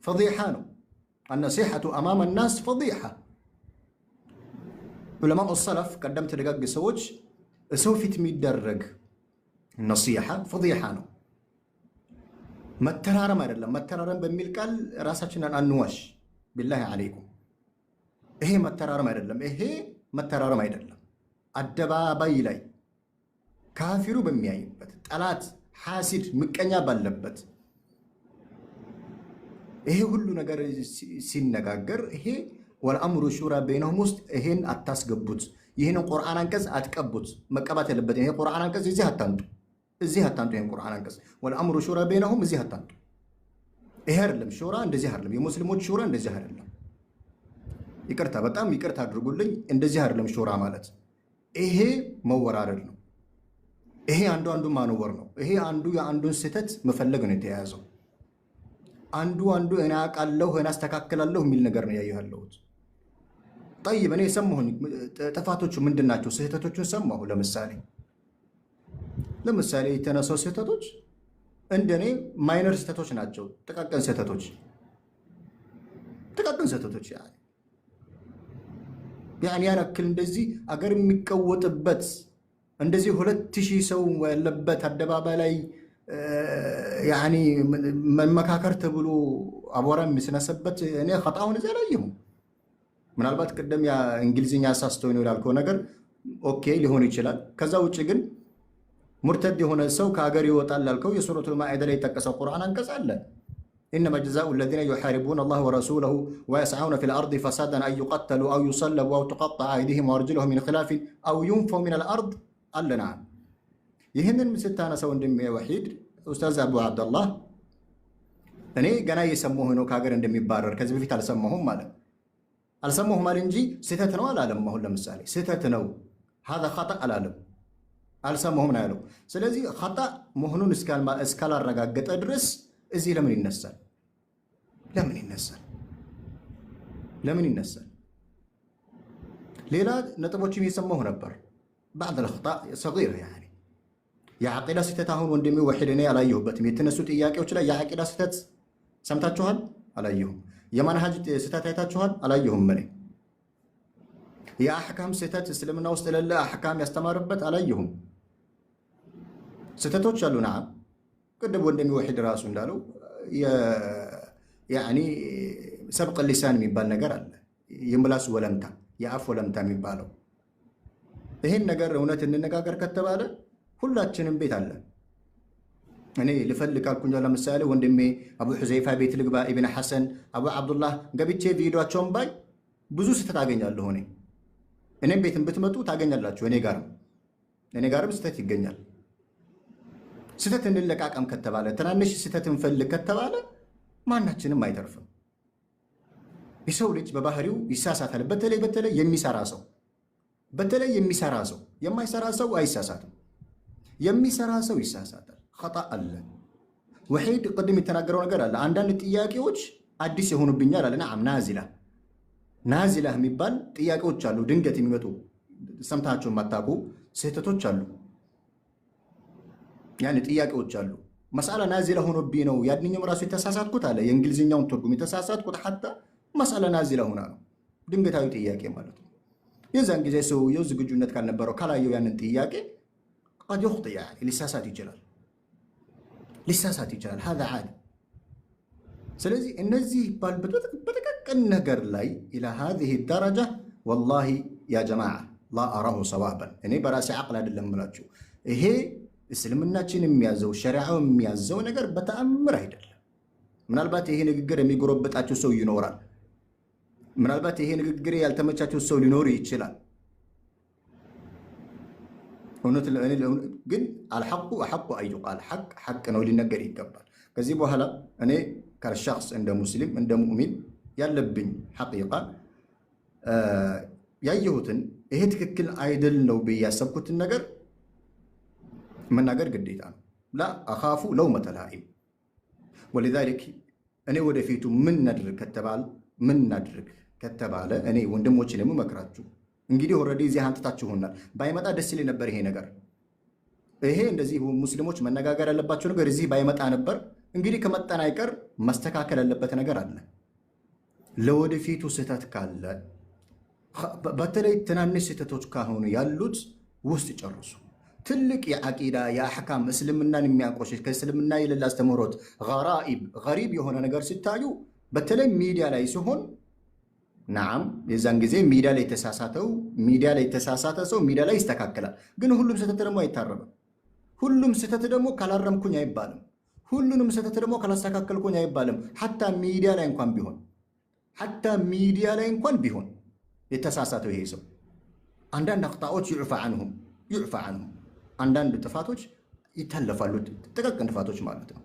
Speaker 5: ፈዲሓ ነው። النصيحة أمام الناس فضيحة። ዑለማኡ ሰለፍ ቀደምት ደጋግ ሰዎች ሰው ፊት የሚደረግ ነሲሓ ፈዲሓ ነው፣ መተራረም አይደለም። መተራረም በሚል ቃል ራሳችንን አንዋሽ። ቢላሂ አለይኩም ይሄ መተራረም አይደለም። አደባባይ ላይ ካፊሩ በሚያይበት፣ ጠላት ሐሲድ ምቀኛ ባለበት ይሄ ሁሉ ነገር ሲነጋገር ይሄ ወልአምሩ ሹራ በይነሁም ውስጥ ይሄን አታስገቡት። ይሄን ቁርአን አንቀጽ አትቀቡት። መቀባት ያለበት ይሄ ቁርአን አንቀጽ እዚህ አታንጡ። ይሄን ቁርአን አንቀጽ ወልአምሩ ሹራ በይነሁም እዚህ አታንጡ። ይሄ አይደለም ሹራ፣ እንደዚህ አይደለም። የሙስሊሞች ሹራ እንደዚህ አይደለም። ይቅርታ፣ በጣም ይቅርታ አድርጉልኝ። እንደዚህ አይደለም ሹራ ማለት። ይሄ መወራረድ ነው። ይሄ አንዱ ማንወር ነው። ይሄ አንዱ የአንዱን ስህተት መፈለግ ነው የተያያዘው። አንዱ እኔ አውቃለሁ እኔ አስተካክላለሁ የሚል ነገር ነው ያየሁት። ጠይብ እኔ ሰማሁኝ። ጥፋቶቹ ምንድናቸው? ስህተቶቹን ሰማሁ። ለምሳሌ የተነሳው ስህተቶች እንደኔ ማይነር ስህተቶች ናቸው። ጥቃቅን ስህተቶች ያኔ ያነክል እንደዚህ አገር የሚቀወጥበት እንደዚህ 2000 ሰው ያለበት አደባባይ ላይ ያኒ መመካከር ተብሎ አቧራ የሚስነሰበት እኔ ኸጣውን እዛ ላይ ይሁን ምናልባት ቀደም ያ እንግሊዝኛ አሳስተው ነው ያልከው ነገር ኦኬ ሊሆን ይችላል። ከዛ ውጪ ግን ሙርተድ የሆነ ሰው ከሀገር ይወጣል ያልከው የሱረቱል ማኢዳ ላይ የተጠቀሰው ቁርአን አንቀጽ አለ። إنما جزاء الذين يحاربون الله ورسوله ويسعون في الأرض فسادا أن يقتلوا أو يصلبوا أو تقطع أيديهم وأرجلهم من خلاف أو ينفوا من الأرض አለ። نعم ይህንን ስታነሳው እንደሚወሂድ ኡስታዝ አቡ አብደላህ እኔ ገና እየሰማሁ ነው ከሀገር እንደሚባረር ከዚህ በፊት አልሰማሁም ማለት እንጂ ስህተት ነው አላለም። አሁን ለምሳሌ ስህተት ነው هذا خطأ አላለም፣ አልሰማሁም ነው ያለው። ስለዚህ خطأ መሆኑን እስካላረጋገጠ ድረስ እዚህ ለምን ይነሳል? ሌላ ነጥቦችም እየሰማሁ ነበር። بعض الأخطاء صغيرة يعني የዓቂዳ ስህተት አሁን እንደሚወሂድ እኔ አላየሁበትም። የተነሱ ጥያቄዎች ላይ የዓቂዳ ስህተት ሰምታችኋል? አላየሁም። የማንሃጅ ስህተት አይታችኋል? አላየሁም። እኔ የአሕካም ስህተት እስልምና ውስጥ ለለ አሕካም ያስተማርበት አላየሁም። ስህተቶች አሉ። ነዓም ቅድም እንደሚወሂድ ራሱ እንዳለው ያኒ ሰብቅ ሊሳን የሚባል ነገር አለ። የምላስ ወለምታ፣ የአፍ ወለምታ የሚባለው ይህን ነገር እውነት እንነጋገር ከተባለ ሁላችንም ቤት አለ። እኔ ልፈልግ አልኩኝ። ለምሳሌ ወንድሜ አቡ ሁዘይፋ ቤት ልግባ፣ ኢብን ሐሰን፣ አቡ አብዱላህ ገብቼ ቪዲዮአቸውን ባይ ብዙ ስህተት አገኛለሁ። እኔም ቤትን ብትመጡ ታገኛላችሁ። እኔ ጋርም ስህተት ይገኛል። ስህተት እንለቃቀም ከተባለ ትናንሽ ስህተት እንፈልግ ከተባለ ማናችንም አይተርፍም። የሰው ልጅ በባህሪው ይሳሳታል። በተለይ የሚሰራ ሰው የማይሰራ ሰው አይሳሳትም። የሚሰራ ሰው ይሳሳታል። ኸጣ አለ። ወሒድ ቅድም የተናገረው ነገር አለ። አንዳንድ ጥያቄዎች አዲስ የሆኑብኛል አለ። ነዓም ናዚላ የሚባል ጥያቄዎች አሉ። ድንገት የሚመጡ ሰምታቸው የማታውቁ ስህተቶች አሉ። ያኔ ጥያቄዎች አሉ። መስአላ ናዚላ ሆኖብኝ ነው ያድንኛው ራሱ የተሳሳትኩት አለ። የእንግሊዝኛውን ትርጉም የተሳሳትኩት ሐታ መስአላ ናዚላ ሆና ነው። ድንገታዊ ጥያቄ ማለት ነው። የዛን ጊዜ ሰውየው ዝግጁነት ካልነበረው ካላየው ያንን ጥያቄ قد يخطئ يعني ሊሳሳት ይችላል هذا عادي። ስለዚህ እነዚህ በጥቃቅን ነገር ላይ الى هذه الدرجه والله يا جماعه لا اراه صوابا። እኔ በራሴ አቅል አይደለም የምላችሁ። ይሄ እስልምናችን የሚያዘው ሸሪዓው የሚያዘው ነገር በተአምር አይደለም። ምናልባት ይሄ ንግግር የሚጎረበጣቸው ሰው ይኖራል። ምናልባት ይሄ ንግግር ያልተመቻቸው ሰው ሊኖር ይችላል። ግን አልሐቁ አሐቁ አዩቃል ሐቅ ነው ሊነገር ይገባል። ከዚህ በኋላ እኔ ከሸክስ እንደ ሙስሊም እንደ ሙእሚን ያለብኝ ሐቂቃ ያየሁትን ይሄ ትክክል አይደል ነው ብዬ ያሰብኩትን ነገር መናገር ግዴታ ነው። ላ አኻፉ ለውመተ ላኢም ወሊዛሊክ እኔ ወደፊቱ ምን ናድርግ ከተባለ እኔ ወንድሞችን የምመክራችሁ እንግዲህ ኦልሬዲ እዚህ አንጥታችሁናል። ባይመጣ ደስ ይለኝ ነበር ይሄ ነገር። ይሄ እንደዚህ ሙስሊሞች መነጋገር ያለባቸው ነገር እዚህ ባይመጣ ነበር። እንግዲህ ከመጣን አይቀር ማስተካከል ያለበት ነገር አለ። ለወደፊቱ ስህተት ካለ በተለይ ትናንሽ ስህተቶች ካሁኑ ያሉት ውስጥ ጨርሱ። ትልቅ የአቂዳ የአሕካም እስልምናን የሚያቆሽሽ ከእስልምና የሌላ አስተምህሮት ገሪብ የሆነ ነገር ሲታዩ በተለይ ሚዲያ ላይ ሲሆን ናም የዛን ጊዜ ሚዲያ ላይ የተሳሳተ ሰው ሚዲያ ላይ ይስተካከላል። ግን ሁሉም ስህተት ደግሞ አይታረምም። ሁሉም ስህተት ደግሞ ካላረምኩኝ አይባልም። ሁሉንም ስህተት ደግሞ ካላስተካከልኩኝ አይባልም። ሐታ ሚዲያ ላይ እንኳን ቢሆን የተሳሳተው ይሄ ሰው አንዳንድ አኽጣዎች ይዕፋ አንሁም አንዳንድ ጥፋቶች ይታለፋሉ። ጥቃቅን ጥፋቶች ማለት ነው።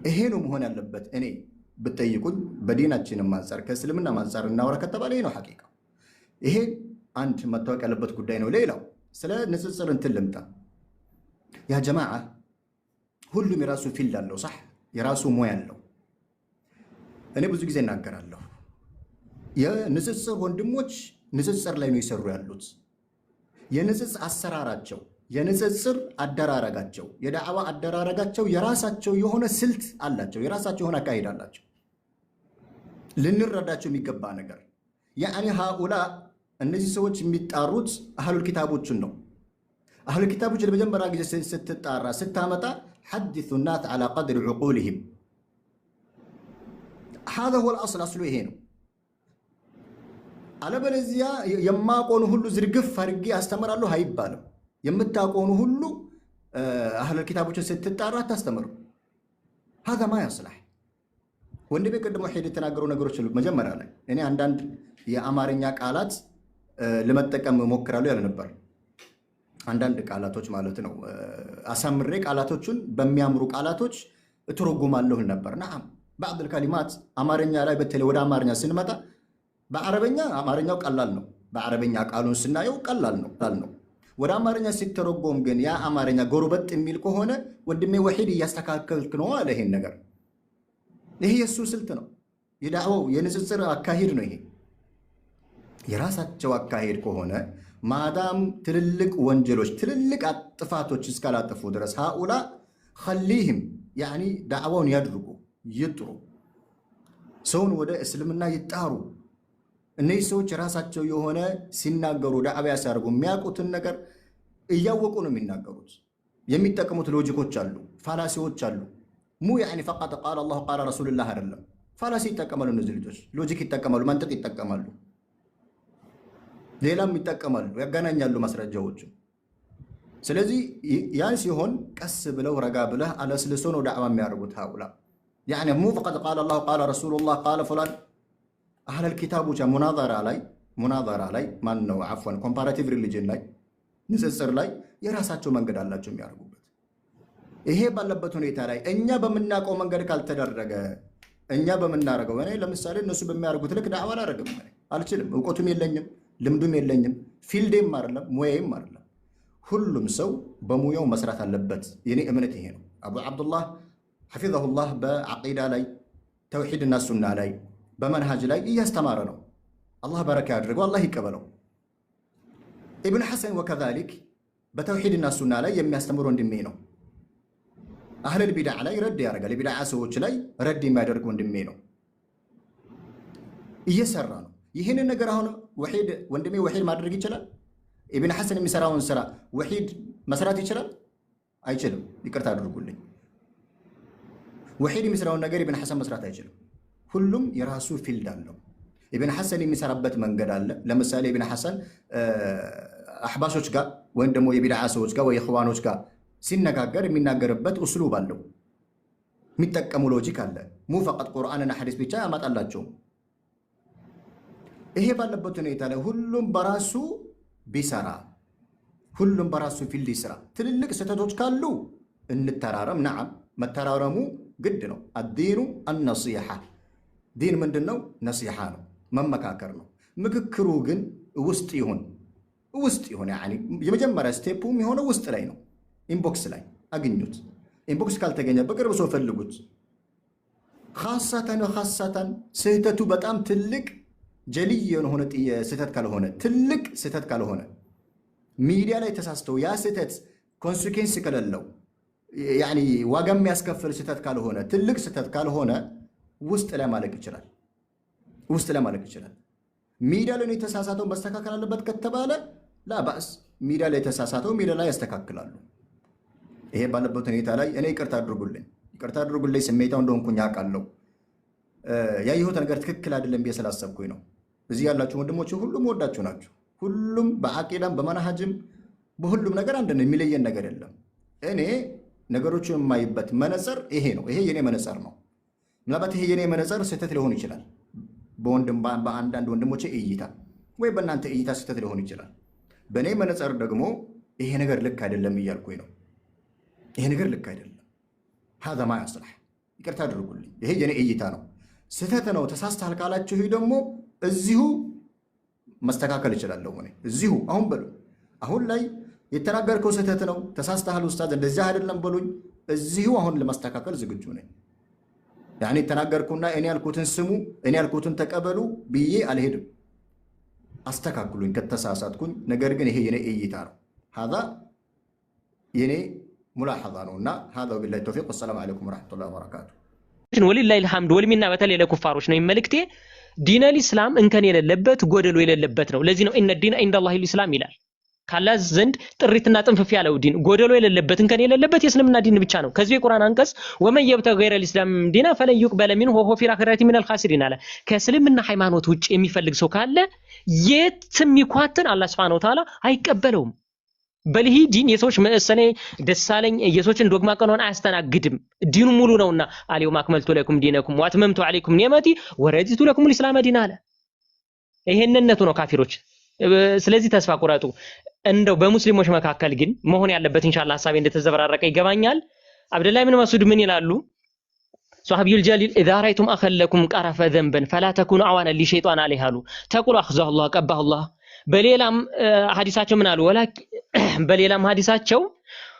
Speaker 5: ይሄ ነው መሆን ያለበት። እኔ ብትጠይቁኝ በዲናችንም አንጻር ከእስልምና አንጻር እናወራ ከተባለ ይሄ ነው ሐቂቃ። ይሄ አንድ መታወቅ ያለበት ጉዳይ ነው። ሌላው ስለ ንጽጽር እንትን ልምጣ። ያ ጀማዓ ሁሉም የራሱ ፊልድ አለው፣ صح የራሱ ሙያ አለው። እኔ ብዙ ጊዜ እናገራለሁ የንጽጽር ወንድሞች ንጽጽር ላይ ነው ይሰሩ ያሉት። የንጽጽር አሰራራቸው፣ የንጽጽር አደራረጋቸው፣ የዳዕዋ አደራረጋቸው የራሳቸው የሆነ ስልት አላቸው፣ የራሳቸው የሆነ አካሄድ አላቸው። ልንረዳቸው የሚገባ ነገር ያኒ ሃኡላ እነዚህ ሰዎች የሚጣሩት አህሉል ኪታቦችን ነው። አህሉል ኪታቦች ለመጀመሪያ ጊዜ ስትጣራ ስታመጣ ሐዲሱ ናስ ዐላ ቀድሪ ዑቁሊሂም هذا هو الأصل أصله ይሄ ነው። አለበለዚያ የማቆኑ ሁሉ ዝርግፍ አድርጌ አስተምራለሁ አይባልም። የምታቆኑ ሁሉ አህለል ኪታቦችን ስትጣራ አታስተምሩ። هذا ما يصلح። ወንድሜ ቅድሞ ሄድ የተናገሩ ነገሮች አሉ። መጀመሪያ ላይ እኔ አንዳንድ የአማርኛ ቃላት ለመጠቀም ሞክራለሁ ያለ ነበር። አንዳንድ ቃላቶች ማለት ነው አሳምሬ ቃላቶቹን በሚያምሩ ቃላቶች እተረጉማለሁ ነበር። نعم بعض الكلمات አማርኛ ላይ በተለይ ወደ አማርኛ ስንመጣ በአረበኛ አማርኛው ቀላል ነው። በአረበኛ ቃሉን ስናየው ቀላል ነው። ወደ አማርኛ ሲተረጎም ግን ያ አማርኛ ጎርበጥ የሚል ከሆነ ወንድሜ ወሒድ እያስተካከልክ ነው አለ። ይሄን ነገር ይሄ የሱ ስልት ነው። የዳዕዋው የንጽጽር አካሄድ ነው። ይሄ የራሳቸው አካሄድ ከሆነ ማዳም ትልልቅ ወንጀሎች ትልልቅ ጥፋቶች እስካላጠፉ ድረስ ሃኡላ ኸሊህም ያኒ ዳዕዋውን ያድርጉ፣ ይጥሩ፣ ሰውን ወደ እስልምና ይጣሩ። እነዚህ ሰዎች የራሳቸው የሆነ ሲናገሩ ዳዕዋ ሲያደርጉ የሚያውቁትን ነገር እያወቁ ነው የሚናገሩት። የሚጠቀሙት ሎጂኮች አሉ፣ ፋላሲዎች አሉ። ሙ ያኒ ፈቃጥ ቃል አላሁ ቃል ረሱሉላህ አይደለም። ፋላሲ ይጠቀማሉ እነዚህ ልጆች፣ ሎጂክ ይጠቀማሉ፣ መንጥቅ ይጠቀማሉ፣ ሌላም ይጠቀማሉ፣ ያገናኛሉ ማስረጃዎቹ። ስለዚህ ያን ሲሆን ቀስ ብለው ረጋ ብለህ አለስልሶ ነው ዳዕዋ የሚያደርጉት። ሃኡላ ያኒ ሙ ፈቃጥ ቃል አላሁ ቃል ረሱሉላህ ቃል ፉላን አህለል ኪታቦች ሙናዘራ ላይ ማን ነው አፍዋን ኮምፓራቲቭ ሪሊጅን ላይ ንጽጽር ላይ የራሳቸው መንገድ አላቸው የሚያደርጉበት። ይሄ ባለበት ሁኔታ ላይ እኛ በምናውቀው መንገድ ካልተደረገ እኛ በምናደርገው እኔ ለምሳሌ እነሱ በሚያደርጉት ልክ ዳዕዋ አላደርግም። አልችልም፣ እውቀቱም የለኝም፣ ልምዱም የለኝም፣ ፊልዴም አይደለም፣ ሙያዬም አይደለም። ሁሉም ሰው በሙያው መስራት አለበት። የኔ እምነት ይሄ ነው። አቡ አብዱላህ ሐፊዘሁላህ በዐቂዳ ላይ ተውሂድና ሱና ላይ በመንሃጅ ላይ እያስተማረ ነው። አላህ በረካ ያድርገው፣ አላህ ይቀበለው። ኢብን ሐሰን ወከዛሊክ በተውሂድና ሱና ላይ የሚያስተምር ወንድሜ ነው። አህለል ቢድዓ ላይ ረድ ያደርጋል። የቢድዓ ሰዎች ላይ ረድ የሚያደርግ ወንድሜ ነው፣ እየሰራ ነው። ይህንን ነገር አሁን ወንድሜ ወሒድ ማድረግ ይችላል? ኢብን ሐሰን የሚሰራውን ስራ ወሒድ መስራት ይችላል? አይችልም። ይቅርታ አድርጉልኝ። ወሒድ የሚሰራውን ነገር ኢብን ሐሰን መስራት አይችልም። ሁሉም የራሱ ፊልድ አለው። ኢብን ሐሰን የሚሰራበት መንገድ አለ። ለምሳሌ ኢብን ሐሰን አሕባሾች ጋር ወይም ደግሞ የቢድዓ ሰዎች ጋር ወይ ኢኽዋኖች ጋር ሲነጋገር የሚናገርበት ኡስሉብ አለው። የሚጠቀሙ ሎጂክ አለ። ሙ ፈቀጥ ቁርአንና ሐዲስ ብቻ ያመጣላቸው። ይሄ ባለበት ሁኔታ ላይ ሁሉም በራሱ ቢሰራ ሁሉም በራሱ ፊልድ ይስራ። ትልልቅ ስህተቶች ካሉ እንተራረም። ነዓም መተራረሙ ግድ ነው። አዲኑ አነሲሓ ዲን ምንድን ነው? ነሲሓ ነው፣ መመካከር ነው። ምክክሩ ግን ውስጥ ይሁን ያኒ የመጀመሪያ ስቴፑ የሚሆነው ውስጥ ላይ ነው። ኢንቦክስ ላይ አግኙት። ኢንቦክስ ካልተገኘ በቅርብ ሰው ፈልጉት። ኻሳተን ስህተቱ በጣም ትልቅ ጀልይ የሆነ ስህተት ካልሆነ ሚዲያ ላይ ተሳስተው ያ ስህተት ኮንሲኩዌንስ ከሌለው ያኒ ዋጋ የሚያስከፍል ስህተት ካልሆነ ትልቅ ስህተት ካልሆነ ውስጥ ላይ ማለቅ ይችላል። ሚዲያ ላይ የተሳሳተው መስተካከል አለበት ከተባለ ላባስ ሚዲያ ላይ የተሳሳተው ሚዲያ ላይ ያስተካክላሉ። ይሄ ባለበት ሁኔታ ላይ እኔ ይቅርታ አድርጉልኝ ስሜታው እንደሆንኩኝ አውቃለሁ። ያየሁት ነገር ትክክል አይደለም ብዬ ስላሰብኩኝ ነው። እዚህ ያላችሁ ወንድሞች ሁሉም ወዳችሁ ናችሁ። ሁሉም በአቂዳም በመናሃጅም በሁሉም ነገር አንድ ነው፣ የሚለየን ነገር የለም። እኔ ነገሮችን የማይበት መነጽር ይሄ ነው። ይሄ የኔ መነጽር ነው። ምናልባት ይሄ የኔ መነጽር ስህተት ሊሆን ይችላል፣ በአንዳንድ ወንድሞቼ እይታ ወይ በእናንተ እይታ ስህተት ሊሆን ይችላል። በእኔ መነጽር ደግሞ ይሄ ነገር ልክ አይደለም እያልኩኝ ነው። ይሄ ነገር ልክ አይደለም። ሀዛ ማ ያስላሕ ይቅርታ አድርጉልኝ። ይሄ የኔ እይታ ነው። ስህተት ነው ተሳስተሃል ካላችሁ ደግሞ እዚሁ መስተካከል እችላለሁ። እዚሁ አሁን በሉ አሁን ላይ የተናገርከው ስህተት ነው ተሳስተሃል ኡስታዝ እንደዚህ አይደለም በሉኝ። እዚሁ አሁን ለማስተካከል ዝግጁ ነኝ። ያኔ ተናገርኩና እኔ ያልኩትን ስሙ እኔ ያልኩትን ተቀበሉ ብዬ አልሄድም። አስተካክሉኝ ከተሳሳትኩኝ። ነገር ግን ይሄ የኔ እይታ ነው። ሀዛ የኔ ሙላሐዛ ነውና ሀዛ ወቢላሂ ተውፊቅ። ወሰላሙ አለይኩም ወራህመቱላሂ ወበረካቱ።
Speaker 6: ወሊላሂ አልሐምድ ወልሚና በተለይ ለኩፋሮች ነው መልእክቴ። ዲነል ኢስላም እንከን የሌለበት ጎደሎ የሌለበት ነው። ለዚህ ነው ኢነ ዲነ ኢንደላሂ ልኢስላም ይላል። ካላህ ዘንድ ጥሪትና ጥንፍፍ ያለው ዲን ጎደሎ የሌለበት እንከን የሌለበት የእስልምና ዲን ብቻ ነው። ከዚህ የቁርአን አንቀጽ ወመን የብተገ ገይረል ኢስላም ዲና ፈለን ዩቅበለ ሚንሁ ወሁወ ፊል አኺረቲ ሚነል ኻሲሪን አለ። ከእስልምና ሃይማኖት ውጭ የሚፈልግ ሰው ካለ የትም ይኳትን አላህ ሱብሓነሁ ወተዓላ አይቀበለውም። በልሂ ዲን የሰዎች መሰኔ ደሳለኝ የሰዎችን ዶግማ ቀኖን አያስተናግድም። ዲኑ ሙሉ ነውና አልየውመ አክመልቱ ለኩም ዲነኩም ወአትመምቱ ዐለይኩም ኒዕመቲ ወረዲቱ ለኩም ልኢስላመ ዲና አለ። ይሄንነቱ ነው ካፊሮች። ስለዚህ ተስፋ ቁረጡ። እንደው በሙስሊሞች መካከል ግን መሆን ያለበት ኢንሻአላህ ሐሳቤ እንደተዘበራረቀ ይገባኛል። አብዱላህ ኢብኑ መስዑድ ምን ይላሉ? ሷሐቢዩል ጀሊል ኢዛ ረአይቱም አኸለኩም ቀረፈ ዘንበን ፈላ ተኩኑ አዋነ ሊሸይጣን አለይሂ አሉ ተቁሉ አኽዘሁ አላህ ቀባሁ አላህ። በሌላም ሐዲሳቸው ምን አሉ? በሌላም ሐዲሳቸው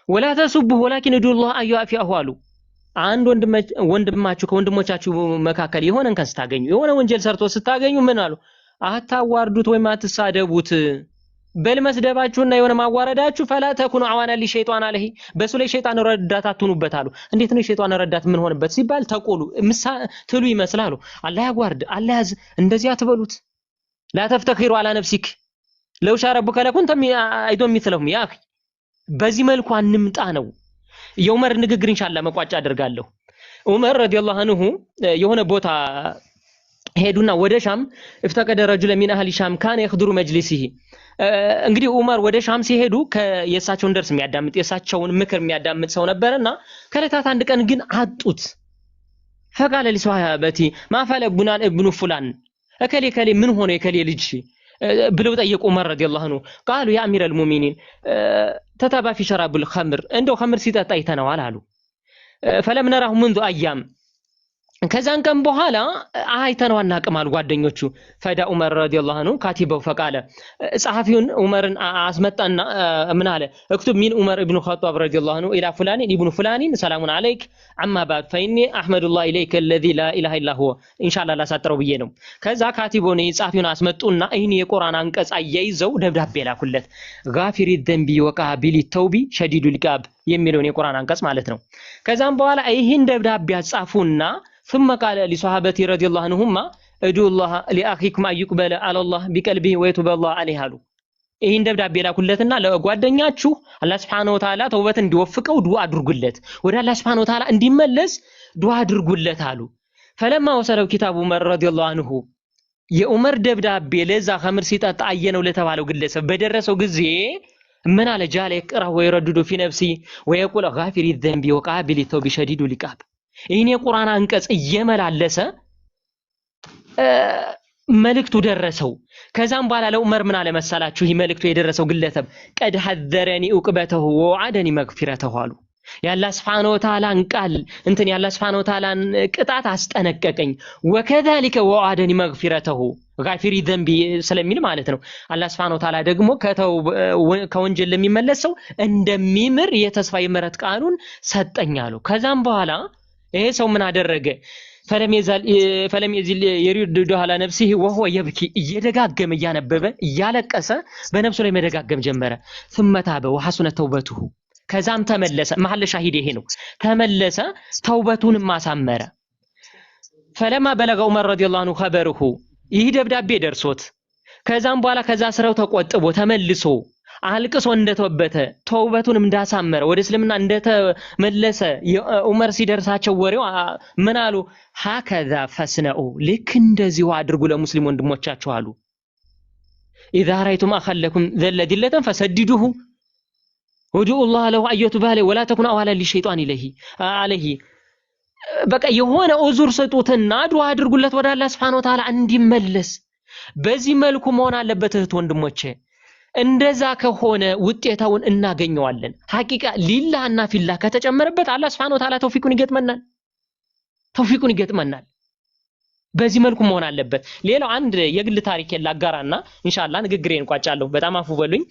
Speaker 6: ወላ ተሱቡሁ ወላኪን ዱላህ አዩአፊሁ አሉ። አንድ ወንድማችሁ ከወንድሞቻችሁ መካከል የሆነ እንከን ስታገኙ የሆነ ወንጀል ሰርቶ ስታገኙ ምን አሉ? አታዋርዱት ወይም አትሳደቡት። በልመስደባችሁና የሆነ ማዋረዳችሁ ፈላ ተኩኑ አዋና ሊሸይጣን አለይሂ በሱ ላይ ሸይጣን ረዳት አትሁኑበት አሉ። እንዴት ነው ሸይጣን ረዳት ምን ሆነበት ሲባል ተቆሉ ትሉ ይመስላሉ። አላህ ያዋርድ አላህ ያዝ እንደዚህ አትበሉት። ላ ተፍተኺሩ አላ ነፍሲክ ለው ሻ ረቡከ ለኩንተ አይዶም ሚስለሁም ያ አኺ። በዚህ መልኩ አንምጣ ነው። የዑመር ንግግር ኢንሻአላህ መቋጫ አደርጋለሁ። ዑመር ረዲየላሁ ዐንሁ የሆነ ቦታ ሄዱና ወደ ሻም እፍተቀደ ረጁለ ሚን አህሊ ሻም ካነ ይخدሩ መጅሊሲሂ። እንግዲህ ዑመር ወደ ሻም ሲሄዱ የእሳቸውን ደርስ የሚያዳምጥ የእሳቸውን ምክር የሚያዳምጥ ሰው ነበርና ከለታት አንድ ቀን ግን አጡት። ፈቃለ ሊሷሃበቲ ማፈለ ቡናን ኢብኑ ፉላን እከሌ ምን ሆነ የከሌ ልጅ ብለው ጠየቁ ዑመር ረዲየላሁ ዐንሁ። ቃሉ ያ አሚረል ሙእሚኒን ተተባ ፊ ሸራብል ኸምር እንደው ኸምር ሲጠጣ አይተነዋል አሉ። ፈለም ነራሁ منذ አያም ከዛን ቀን በኋላ አይተነው አናቅም አሉ ጓደኞቹ። ፈዳ ዑመር ረዲየላሁ ዐንሁ ካቲበው ፈቃለ ጸሐፊውን ዑመርን አስመጣና ምን አለ? እክቱብ ሚን ዑመር ኢብኑ ኸጣብ ረዲየላሁ ዐንሁ ኢላ ፉላኒ ኢብኑ ፉላኒን ሰላሙን አለይክ አማ ባድ ፈኢኒ አሕመዱላህ ኢለይከ አለዚ ላ ኢላሃ ኢላ ሁወ። ኢንሻአላህ ላሳጥረው ብዬ ነው። ከዛ ካቲቦን ጸሐፊውን አስመጡና ይህን የቁርአን አንቀጽ አያይዘው ደብዳቤ ላኩለት። ጋፊሪ ዘንቢ ወቃቢሊ ተውቢ ሸዲዱል ቃብ የሚለውን የቁርአን አንቀጽ ማለት ነው። ከዛም በኋላ ይህን ደብዳቤ አጻፉና ثم قال لصحابتي رضي الله عنهم ادعوا الله لاخيكم ان يقبل على الله بقلبه ويتوب الله عليه አሉ። ይሄን ደብዳቤ ላኩለትና ለጓደኛችሁ አላህ Subhanahu Wa Ta'ala ተውበት እንዲወፍቀው ዱዓ አድርጉለት፣ ወደ አላህ Subhanahu Wa Ta'ala እንዲመለስ ዱዓ አድርጉለት አሉ። فلما وصلوا كتاب عمر رضي الله عنه የዑመር ደብዳቤ ለዛ ኸምር ሲጠጣ አየነው ለተባለው ግለሰብ በደረሰው ጊዜ ምን አለ? ጃለ ይቅራ ወይረዱዱ في نفسي ويقول غافر الذنب وقابل التوب شديد العقاب። ይህን የቁርአን አንቀጽ እየመላለሰ መልእክቱ ደረሰው። ከዛም በኋላ ለዑመር ምን አለ መሰላችሁ? ይህ መልእክቱ የደረሰው ግለሰብ ቀድ ሐዘረኒ ዑቅበተሁ ወወዐደኒ መግፊረተሁ አሉ። የአላህ ሱብሓነሁ ወተዓላን ቃል የአላህ ሱብሓነሁ ወተዓላን ቅጣት አስጠነቀቀኝ። ወከዛሊከ ወዐደኒ መግፊረተሁ ጋፊሪ ዘንቢ ስለሚል ማለት ነው። አላህ ሱብሓነሁ ወተዓላ ደግሞ ከወንጀል ለሚመለስ ሰው እንደሚምር የተስፋ የምህረት ቃሉን ሰጠኝ አሉ። ከዛም በኋላ ይሄ ሰው ምን አደረገ? ፈለም የዚል የሪዱ ዐላ ነፍሲሂ ወሁወ የብኪ እየደጋገመ እያነበበ እያለቀሰ በነፍሱ ላይ መደጋገም ጀመረ። ثم تاب وحسن توبته ከዛም ተመለሰ። መሐል ሻሂድ ይሄ ነው። ተመለሰ ተውበቱንም ማሳመረ። ፈለማ በለገ ዑመር ረዲየላሁ ዐንሁ ኸበሩሁ ይህ ደብዳቤ ደርሶት ከዛም በኋላ ከዛ ስራው ተቆጥቦ ተመልሶ አልቅሶ እንደተወበተ ተውበቱንም እንዳሳመረ ወደ እስልምና እንደተመለሰ ዑመር ሲደርሳቸው ወሬው ምን አሉ? ሀከዛ ፈስነኡ ልክ እንደዚሁ አድርጉ ለሙስሊም ወንድሞቻችሁ አሉ። ኢዛ ረአይቱም አኸለኩም ዘለዲለተን ፈሰድዱሁ ወዱኡላህ ለሁ አየቱባ ዐለይሂ ወላ ተኩኑ አዋላ ሊሸይጣን ዐለይሂ በቃ የሆነ ዑዙር ስጡትና ዱዓ አድርጉለት ወደ አላህ ሱብሓነሁ ወተዓላ እንዲመለስ። በዚህ መልኩ መሆን አለበት እህት ወንድሞቼ። እንደዛ ከሆነ ውጤታውን እናገኘዋለን። ሐቂቃ ሊላህና ፊላህ ከተጨመረበት አላህ ሱብሓነሁ ወተዓላ ተውፊቁን ይገጥመናል። በዚህ መልኩ መሆን አለበት። ሌላው አንድ የግል ታሪክ ላጋራና ኢንሻአላህ ንግግሬን ቋጫለሁ። በጣም አፉ በሉኝ።